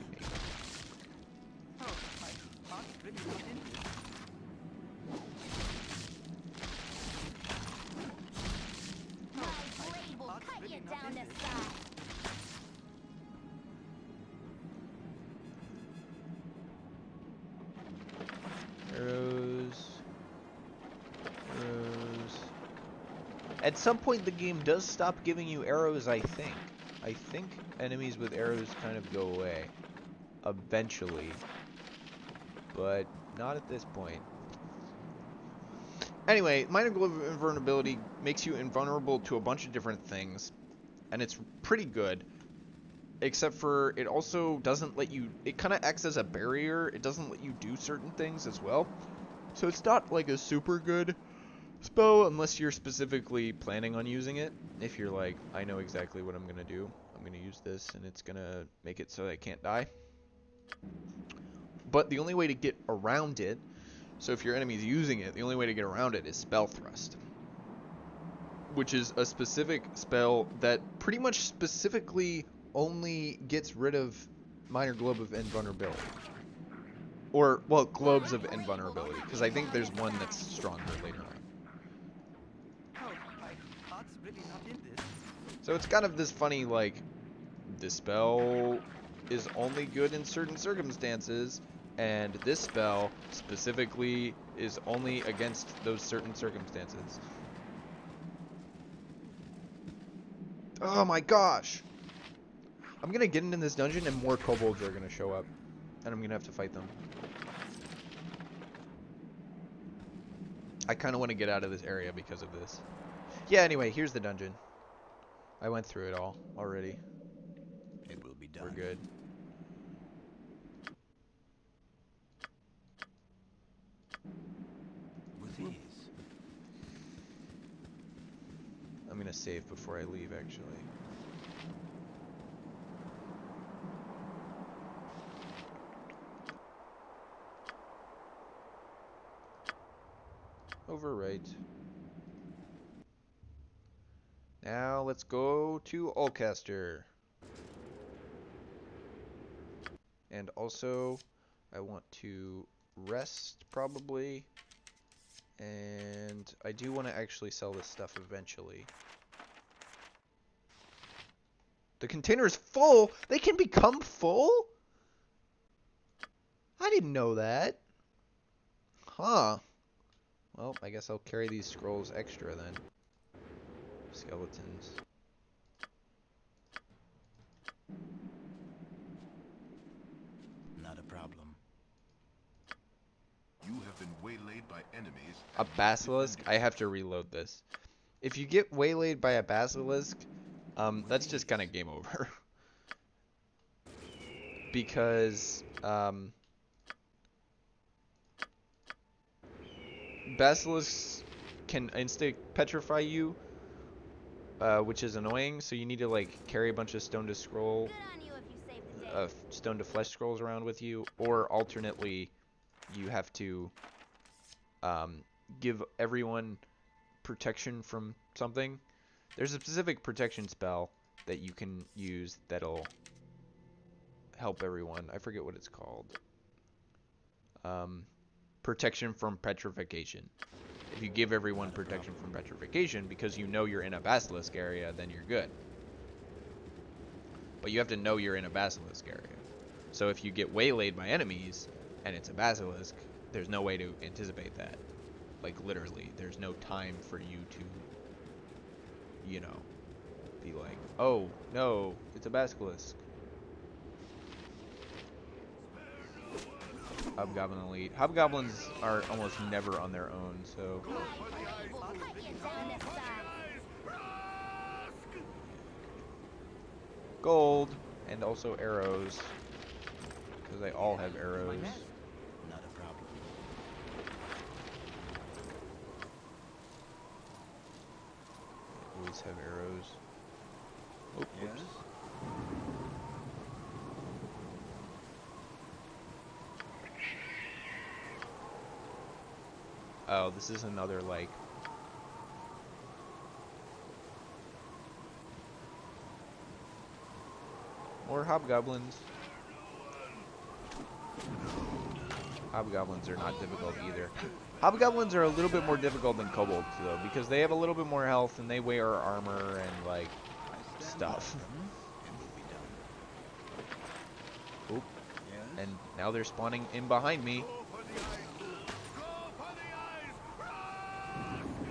My blade will cut you down to size. Arrows. Arrows. At some point the game does stop giving you arrows, I think. I think enemies with arrows kind of go away. Eventually. But not at this point. Anyway, Minor Globe of Invulnerability makes you invulnerable to a bunch of different things. And it's pretty good. Except for it also doesn't let you... It kind of acts as a barrier. It doesn't let you do certain things as well. So it's not like a super good spell unless you're specifically planning on using it. If you're like, I know exactly what I'm going to do. I'm going to use this and it's going to make it so I can't die. But the only way to get around it, so if your enemy's using it, the only way to get around it is Spell Thrust. Which is a specific spell that pretty much specifically only gets rid of Minor Globe of Invulnerability. Or, well, Globes of Invulnerability, because I think there's one that's stronger later on. So it's kind of this funny, like, this spell is only good in certain circumstances, and this spell specifically is only against those certain circumstances. Oh my gosh! I'm gonna get into this dungeon and more kobolds are gonna show up. And I'm gonna have to fight them. I kinda wanna get out of this area because of this. Yeah, anyway, here's the dungeon. I went through it all already. It will be done. We're good. With ease. I'm gonna save before I leave, actually. Overwrite. Now let's go to Allcaster. And also, I want to rest probably. And I do want to actually sell this stuff eventually. The container is full? They can become full? I didn't know that. Huh. Well, I guess I'll carry these scrolls extra then. Skeletons. Not a problem. You have been waylaid by enemies. A basilisk? I have to reload this. If you get waylaid by a basilisk, that's just kind of game over. Because, basilisks can insta-petrify you, which is annoying, so you need to, like, carry a bunch of stone to scroll, Good on you if you saved the day. stone to flesh scrolls around with you, or alternately, you have to, give everyone protection from something. There's a specific protection spell that you can use that'll help everyone. I forget what it's called. Protection from petrification. If you give everyone protection from petrification because you know you're in a basilisk area, then you're good. But you have to know you're in a basilisk area. So if you get waylaid by enemies and it's a basilisk, there's no way to anticipate that. Like literally, there's no time for you to, you know, be like, oh no, it's a basilisk. Hobgoblin elite. Hobgoblins are almost never on their own, so. My blade will cut you down to size. Gold, and also arrows. Because they all have arrows. Not a problem. Always have arrows. Oh, whoops. Oh, this is another, like... More hobgoblins. Hobgoblins are not difficult either. Hobgoblins are a little bit more difficult than kobolds, though, because they have a little bit more health and they wear armor and, like, stuff. It will be done. Oop. And now they're spawning in behind me.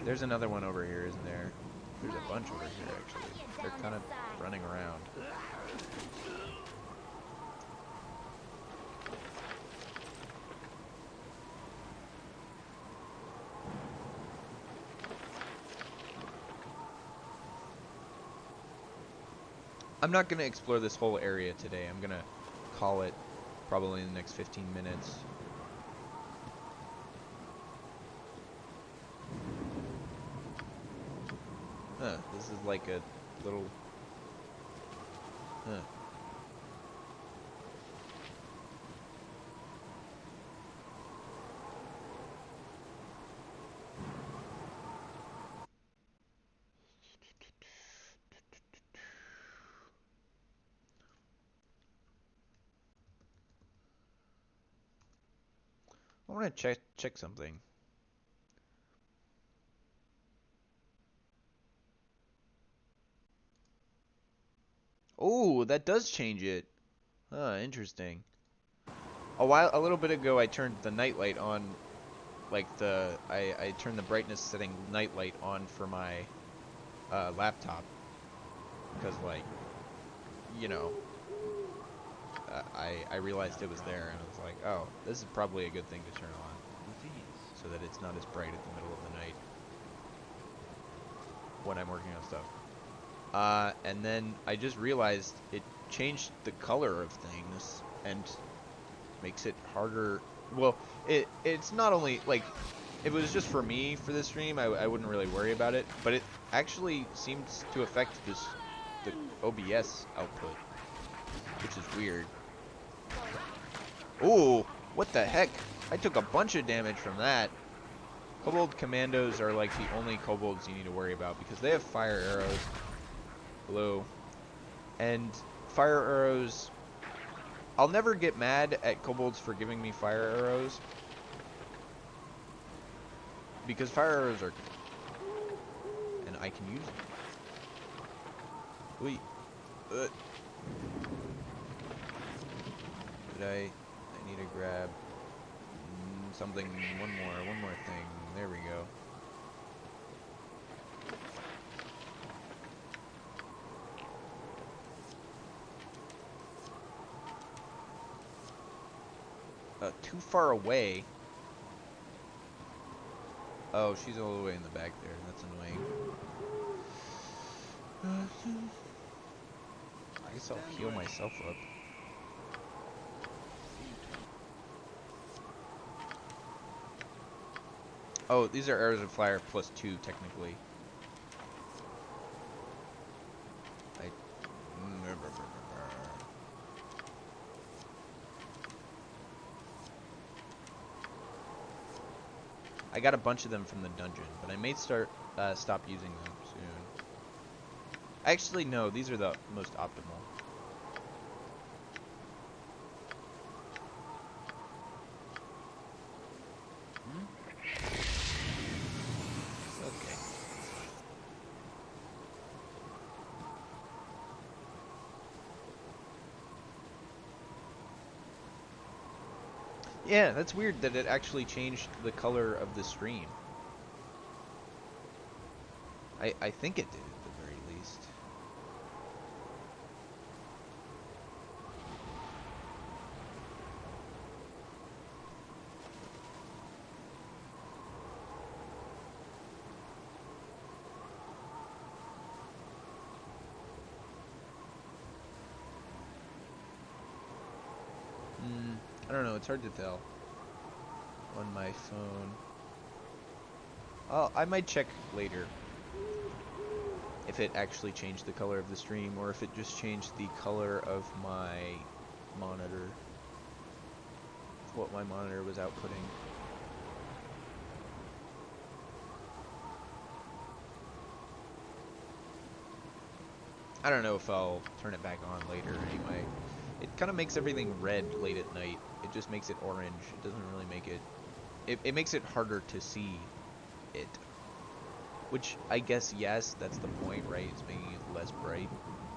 There's another one over here, isn't there? There's a bunch over here, actually. They're kind of running around. I'm not going to explore this whole area today. I'm going to call it probably in the next 15 minutes. Huh, this is like a little... Huh. I want to check something. Oh, that does change it. Huh, interesting. A little bit ago, I turned the nightlight on, like I turned the brightness setting nightlight on for my laptop, because like, you know, I realized it was there, and I was like, oh, this is probably a good thing to turn on, so that it's not as bright at the middle of the night when I'm working on stuff. And then I just realized it changed the color of things and makes it harder. Well, it's not only like, if it was just for me for this stream, I wouldn't really worry about it, but it actually seems to affect the OBS output, which is weird. Ooh, what the heck? I took a bunch of damage from that. Kobold commandos are like the only kobolds you need to worry about because they have fire arrows. Hello. And fire arrows... I'll never get mad at kobolds for giving me fire arrows, because fire arrows are good, and I can use them. Wait. I need to grab something, one more thing. There we go. Too far away. Oh, she's all the way in the back there. That's annoying. I guess I'll heal myself up. Oh, these are arrows of fire plus 2, technically. I got a bunch of them from the dungeon, but I may stop using them soon. Actually, no, these are the most optimal. Okay. Yeah, that's weird that it actually changed the color of the stream. I think it did at the very least. I don't know, it's hard to tell on my phone. I might check later if it actually changed the color of the stream or if it just changed the color of my monitor. What my monitor was outputting. I don't know if I'll turn it back on later anyway. It kind of makes everything red late at night. It just makes it orange. It doesn't really make it... It makes it harder to see it. Which, I guess, yes, that's the point, right? It's making it less bright.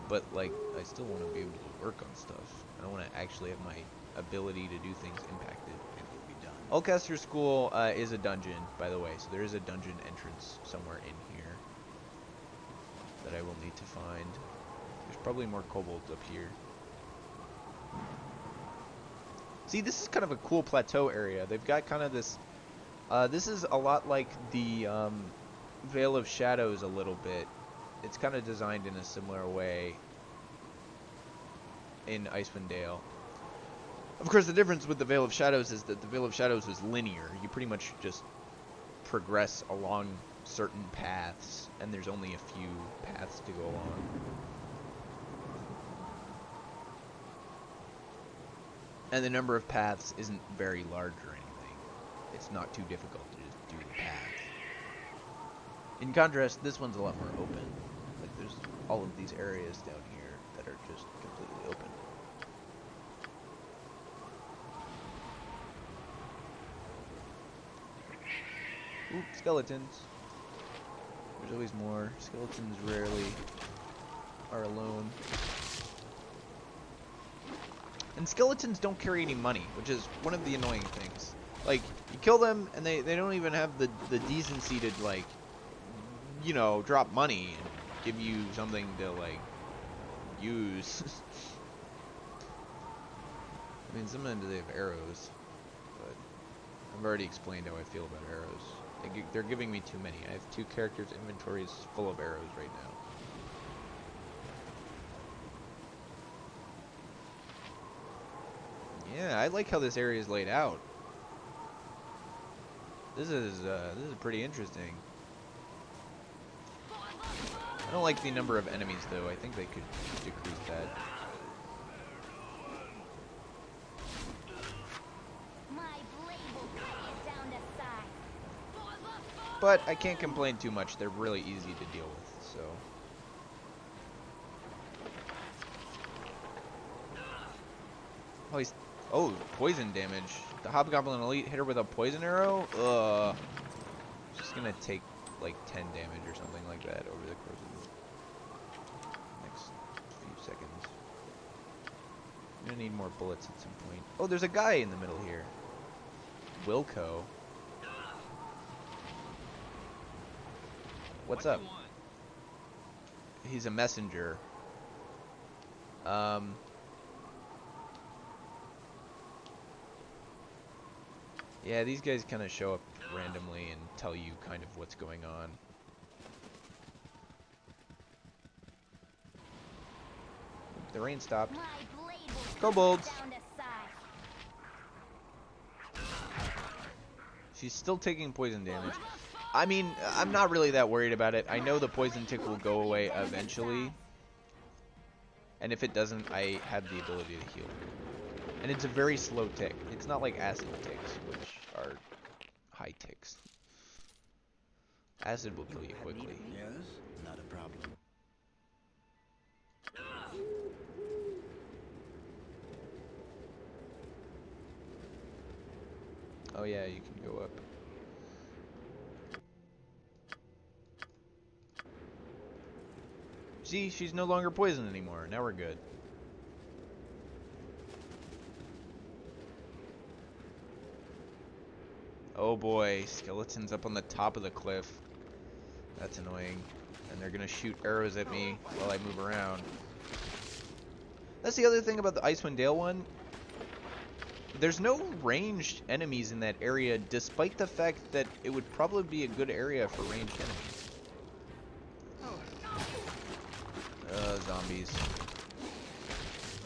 But, like, I still want to be able to work on stuff. I don't want to actually have my ability to do things impacted. It will be done. Allcaster School is a dungeon, by the way. So there is a dungeon entrance somewhere in here that I will need to find. There's probably more kobolds up here. See, this is kind of a cool plateau area. They've got kind of this... this is a lot like the Veil of Shadows a little bit. It's kind of designed in a similar way in Icewind Dale. Of course, the difference with the Veil of Shadows is that the Veil of Shadows is linear. You pretty much just progress along certain paths, and there's only a few paths to go along. And the number of paths isn't very large or anything. It's not too difficult to just do the path. In contrast, this one's a lot more open. Like, there's all of these areas down here that are just completely open. Ooh, skeletons. There's always more. Skeletons rarely are alone. And skeletons don't carry any money, which is one of the annoying things. Like, you kill them, and they don't even have the decency to, like, you know, drop money and give you something to, like, use. I mean, sometimes they have arrows, but I've already explained how I feel about arrows. They're giving me too many. I have 2 characters' inventories full of arrows right now. Yeah, I like how this area is laid out. This is pretty interesting. I don't like the number of enemies though. I think they could decrease that. My blade will cut you down to size. But I can't complain too much. They're really easy to deal with, so. Oh, oh, poison damage. The Hobgoblin Elite hit her with a poison arrow? Ugh. She's gonna take like 10 damage or something like that over the course of the next few seconds. I'm gonna need more bullets at some point. Oh, there's a guy in the middle here. Wilco. What's up? He's a messenger. Yeah, these guys kind of show up randomly and tell you kind of what's going on. The rain stopped. My blade will Kobolds. cut you down to size. She's still taking poison damage. I mean, I'm not really that worried about it. I know the poison tick will go away eventually. And if it doesn't, I have the ability to heal her. And it's a very slow tick. It's not like acid ticks, which are high ticks. Acid will kill you quickly. Yes, not a problem. Oh yeah, you can go up. See, she's no longer poisoned anymore. Now we're good. Oh boy, skeletons up on the top of the cliff. That's annoying. And they're gonna shoot arrows at me while I move around. That's the other thing about the Icewind Dale one. There's no ranged enemies in that area, despite the fact that it would probably be a good area for ranged enemies. Zombies.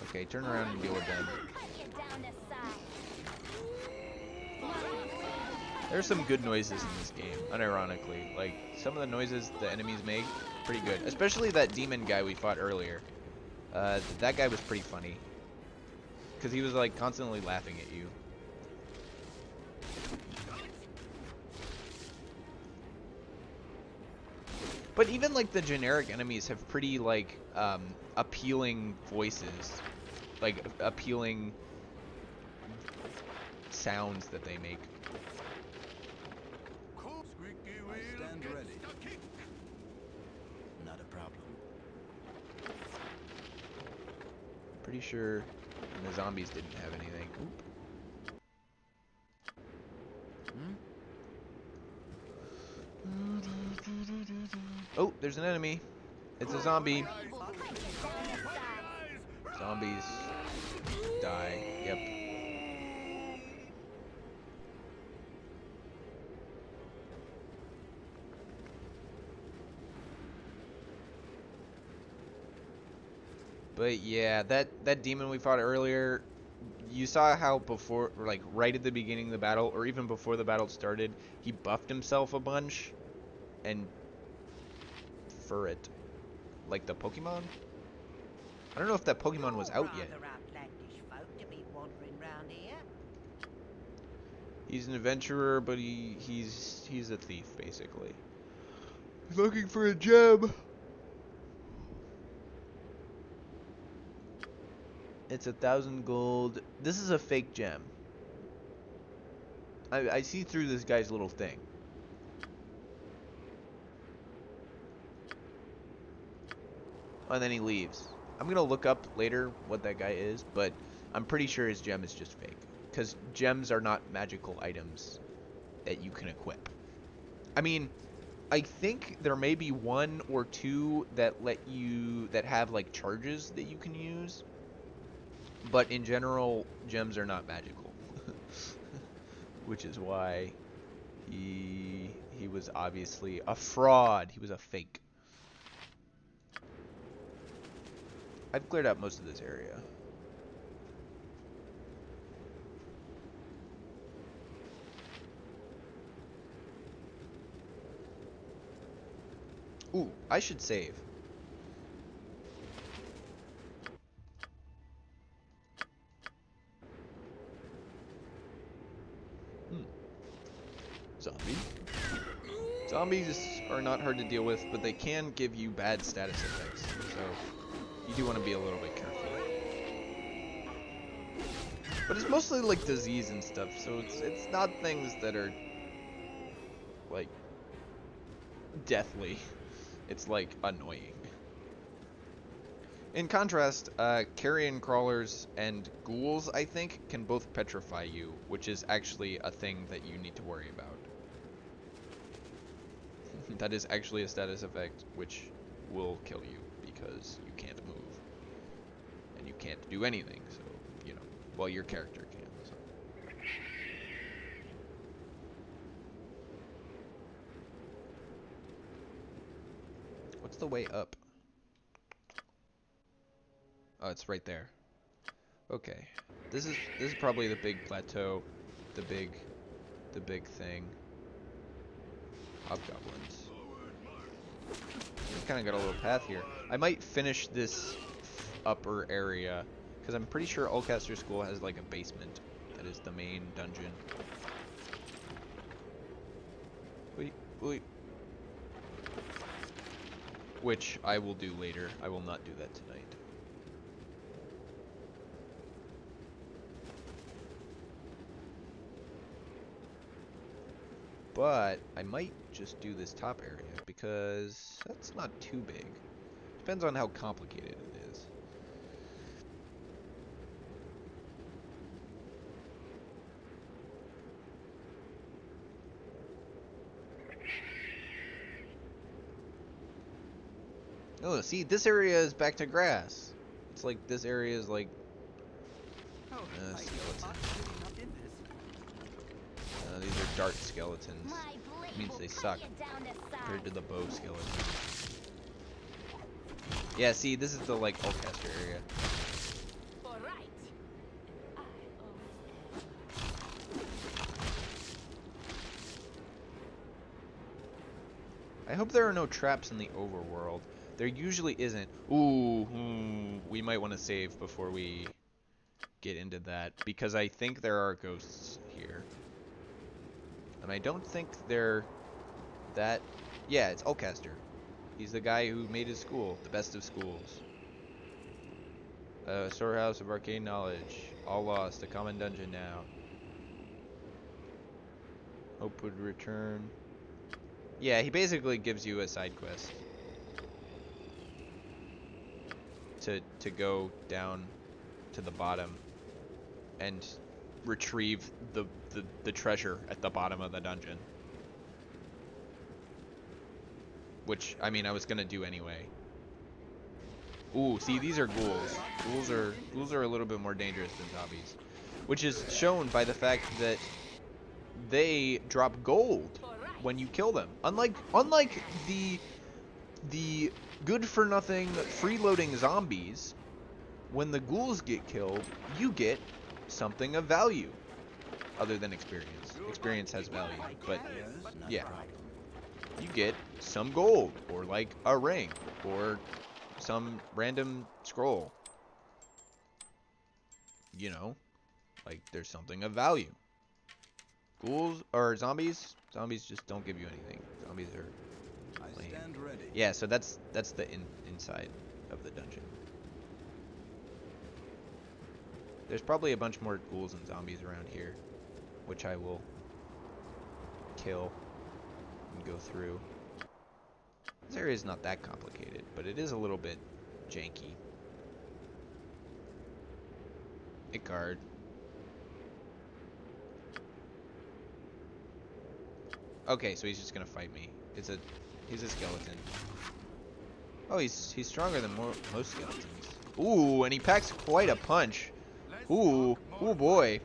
Okay, turn around and deal with them. There's some good noises in this game, unironically. Like, some of the noises the enemies make, pretty good. Especially that demon guy we fought earlier. That guy was pretty funny. Because he was, like, constantly laughing at you. But even, like, the generic enemies have pretty, like, appealing voices. Like, appealing sounds that they make. Squeaky I wheel stand gets ready. the kick. Not a problem. Pretty sure the zombies didn't have anything. Oop. Oh, there's an enemy. It's a zombie. Zombies die. Yep. But yeah, that demon we fought earlier, you saw how before, like right at the beginning of the battle, or even before the battle started, he buffed himself a bunch, and for it, like the Pokemon. I don't know if that Pokemon was out yet. Rather outlandish folk to be wandering round here. He's an adventurer, but he's a thief basically. He's looking for a gem. It's 1,000 gold. This is a fake gem. I see through this guy's little thing. And then he leaves. I'm gonna look up later what that guy is, but I'm pretty sure his gem is just fake. Because gems are not magical items that you can equip. I mean, I think there may be one or two that that have like charges that you can use. But in general, gems are not magical. Which is why he was obviously a fraud. He was a fake. I've cleared out most of this area. Ooh, I should save. Zombie. Zombies are not hard to deal with, but they can give you bad status effects. So you do want to be a little bit careful. But it's mostly like disease and stuff, so it's not things that are like deathly. It's like annoying. In contrast, carrion crawlers and ghouls, I think, can both petrify you, which is actually a thing that you need to worry about. That is actually a status effect which will kill you because you can't move. And you can't do anything, so, you know, well, your character can. So. What's the way up? Oh, it's right there. Okay. This is probably the big plateau, the big thing. Hobgoblins. Kind of got a little path here. I might finish this upper area because I'm pretty sure Allcaster School has like a basement that is the main dungeon. Wait. Which I will do later. I will not do that tonight. but I might just do this top area because that's not too big. Depends on how complicated it is. Oh, see, this area is back to grass. It's like this area is like skeleton. These are dart skeletons. Means they suck compared to the bow skeleton. Yeah, see, this is the like Hullcaster area. I hope there are no traps in the overworld. There usually isn't. Ooh, we might want to save before we get into that, because I think there are ghosts here. And I don't think they're that... Yeah, it's Hullcaster. He's the guy who made his school, the best of schools. Storehouse of arcane knowledge. All lost. A common dungeon now. Hope would return. Yeah, he basically gives you a side quest. To go down to the bottom and retrieve the treasure at the bottom of the dungeon. Which, I mean, I was gonna do anyway. Ooh, see, these are ghouls. Ghouls are a little bit more dangerous than zombies, which is shown by the fact that they drop gold when you kill them. Unlike the good-for-nothing freeloading zombies, when the ghouls get killed, you get something of value, other than experience. Experience has value, but yeah, you get some gold, or like a ring, or some random scroll. You know, like there's something of value. Ghouls or zombies just don't give you anything. Zombies are lame. Yeah, so that's the inside of the dungeon. There's probably a bunch more ghouls and zombies around here, which I will kill and go through. This area is not that complicated, but it is a little bit janky. Icard. Okay, so he's just gonna fight me. He's a skeleton. Oh, he's stronger than most skeletons. Ooh, and he packs quite a punch. Ooh, oh boy.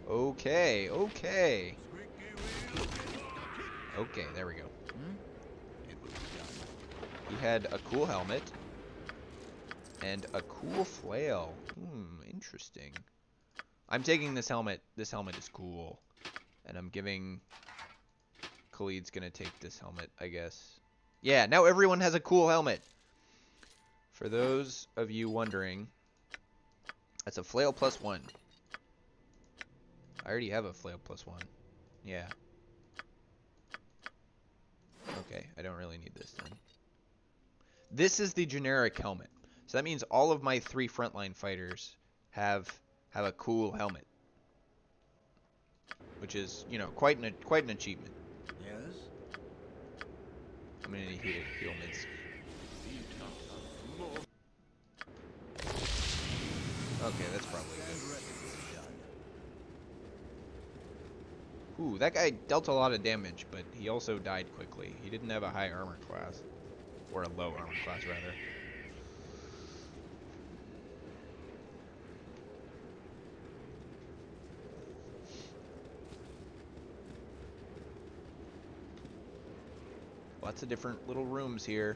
Okay, okay. Okay, there we go. He had a cool helmet and a cool flail. Interesting. I'm taking this helmet. This helmet is cool, and I'm giving. Khalid's gonna take this helmet, I guess. Yeah, now everyone has a cool helmet. For those of you wondering, that's a flail +1. I already have a flail +1. Yeah. Okay, I don't really need this then. This is the generic helmet. So that means all of my 3 frontline fighters have a cool helmet. Which is, you know, quite an achievement. Yes? I'm gonna need you to heal mids. Okay, that's probably good. Ooh, that guy dealt a lot of damage, but he also died quickly. He didn't have a high armor class. Or a low armor class, rather. Lots of different little rooms here.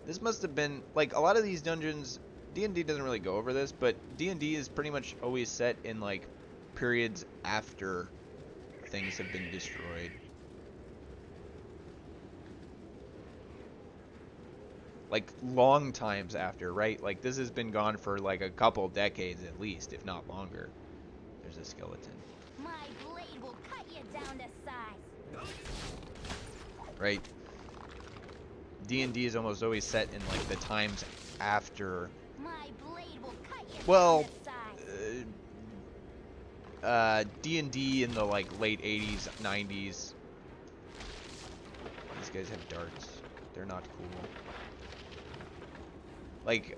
This must have been, like, a lot of these dungeons, D&D doesn't really go over this, but D&D is pretty much always set in, like, periods after things have been destroyed. Like, long times after, right? Like, this has been gone for, like, a couple decades at least, if not longer. There's a skeleton. My blade will cut you down to size. Right? D&D is almost always set in, like, the times after. My blade will cut you Well, down to size. D&D in the like late 80s, 90s. These guys have darts. They're not cool. Like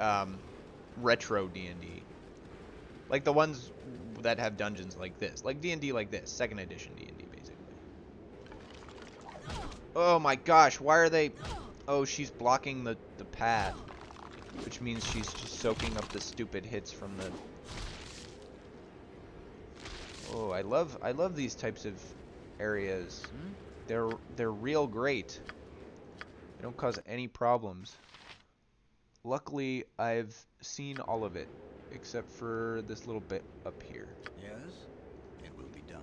retro D&D. Like the ones that have dungeons like this. Like D&D like this, 2nd edition D&D basically. Oh my gosh, why are they... Oh, she's blocking the path. Which means she's just soaking up the stupid hits from the... Oh, I love these types of areas. They're real great. They don't cause any problems. Luckily, I've seen all of it, except for this little bit up here. Yes? It will be done.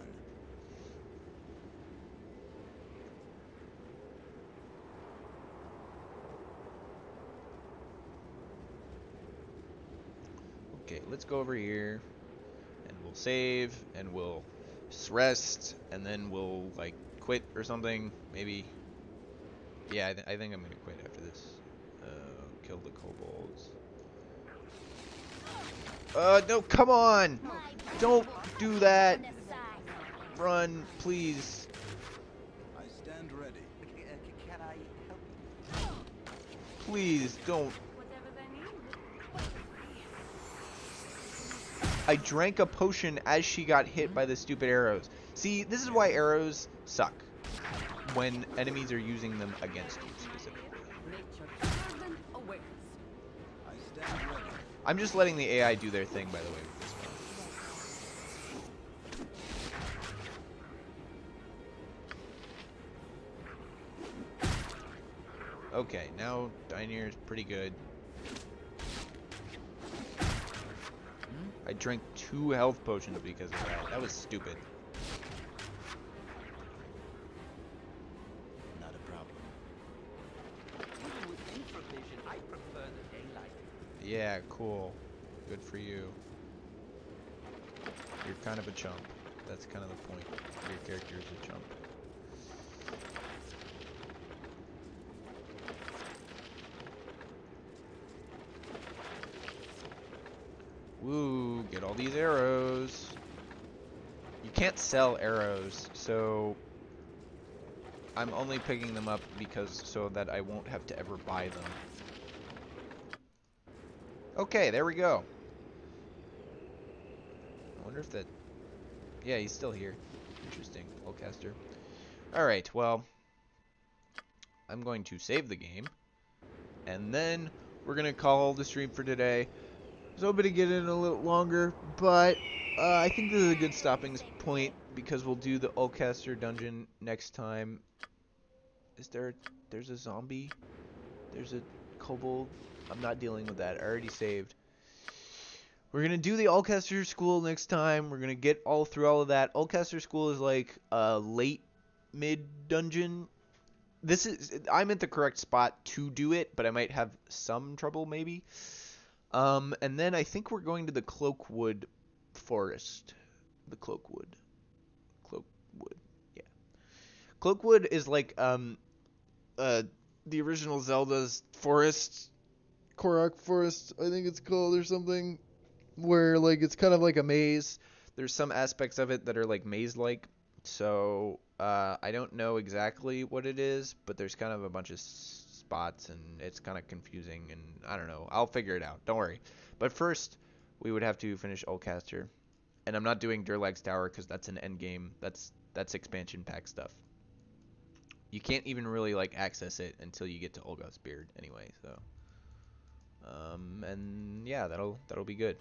Okay, let's go over here, and we'll save, and we'll rest, and then we'll, like, quit or something, maybe. Yeah, I think I'm gonna quit after this. Kill the kobolds. No, come on! Don't do that! Run, please. I stand ready. Can I help? Please, don't. Whatever they need. I drank a potion as she got hit by the stupid arrows. See, this is why arrows suck. When enemies are using them against you, specifically. I stand ready. I'm just letting the AI do their thing, by the way, with this one. Okay, now Dynir is pretty good. I drank 2 health potions because of that. That was stupid. Not a problem. Even with infravision, I prefer the daylight. Yeah, cool. Good for you. You're kind of a chump. That's kind of the point. Your character is a chump. Woo, get all these arrows. You can't sell arrows, so I'm only picking them up because so that I won't have to ever buy them. Okay, there we go. I wonder if that... Yeah, he's still here. Interesting. Oldcaster. Alright, well, I'm going to save the game, and then we're going to call the stream for today. I was hoping to get in a little longer, but I think this is a good stopping point because we'll do the Oldcaster dungeon next time. There's a zombie? There's a kobold? I'm not dealing with that. I already saved. We're going to do the Oldcaster School next time. We're going to get all through all of that. Oldcaster School is like a late mid dungeon. I'm at the correct spot to do it, but I might have some trouble maybe. And then I think we're going to the Cloakwood Forest. The Cloakwood. Yeah. Cloakwood is like, the original Zelda's forest. Korok Forest, I think it's called, or something. Where, like, it's kind of like a maze. There's some aspects of it that are, like, maze-like. So, I don't know exactly what it is, but there's kind of a bunch of spots, and it's kind of confusing, and I don't know. I'll figure it out. Don't worry. But first, we would have to finish Oldcaster. And I'm not doing Durlag's Tower because that's an endgame. That's expansion pack stuff. You can't even really, like, access it until you get to Olga's Beard anyway, so... and yeah, that'll be good.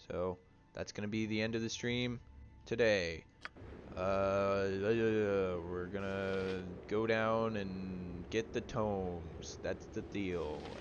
So that's gonna be the end of the stream today. We're gonna go down and get the tomes. That's the deal.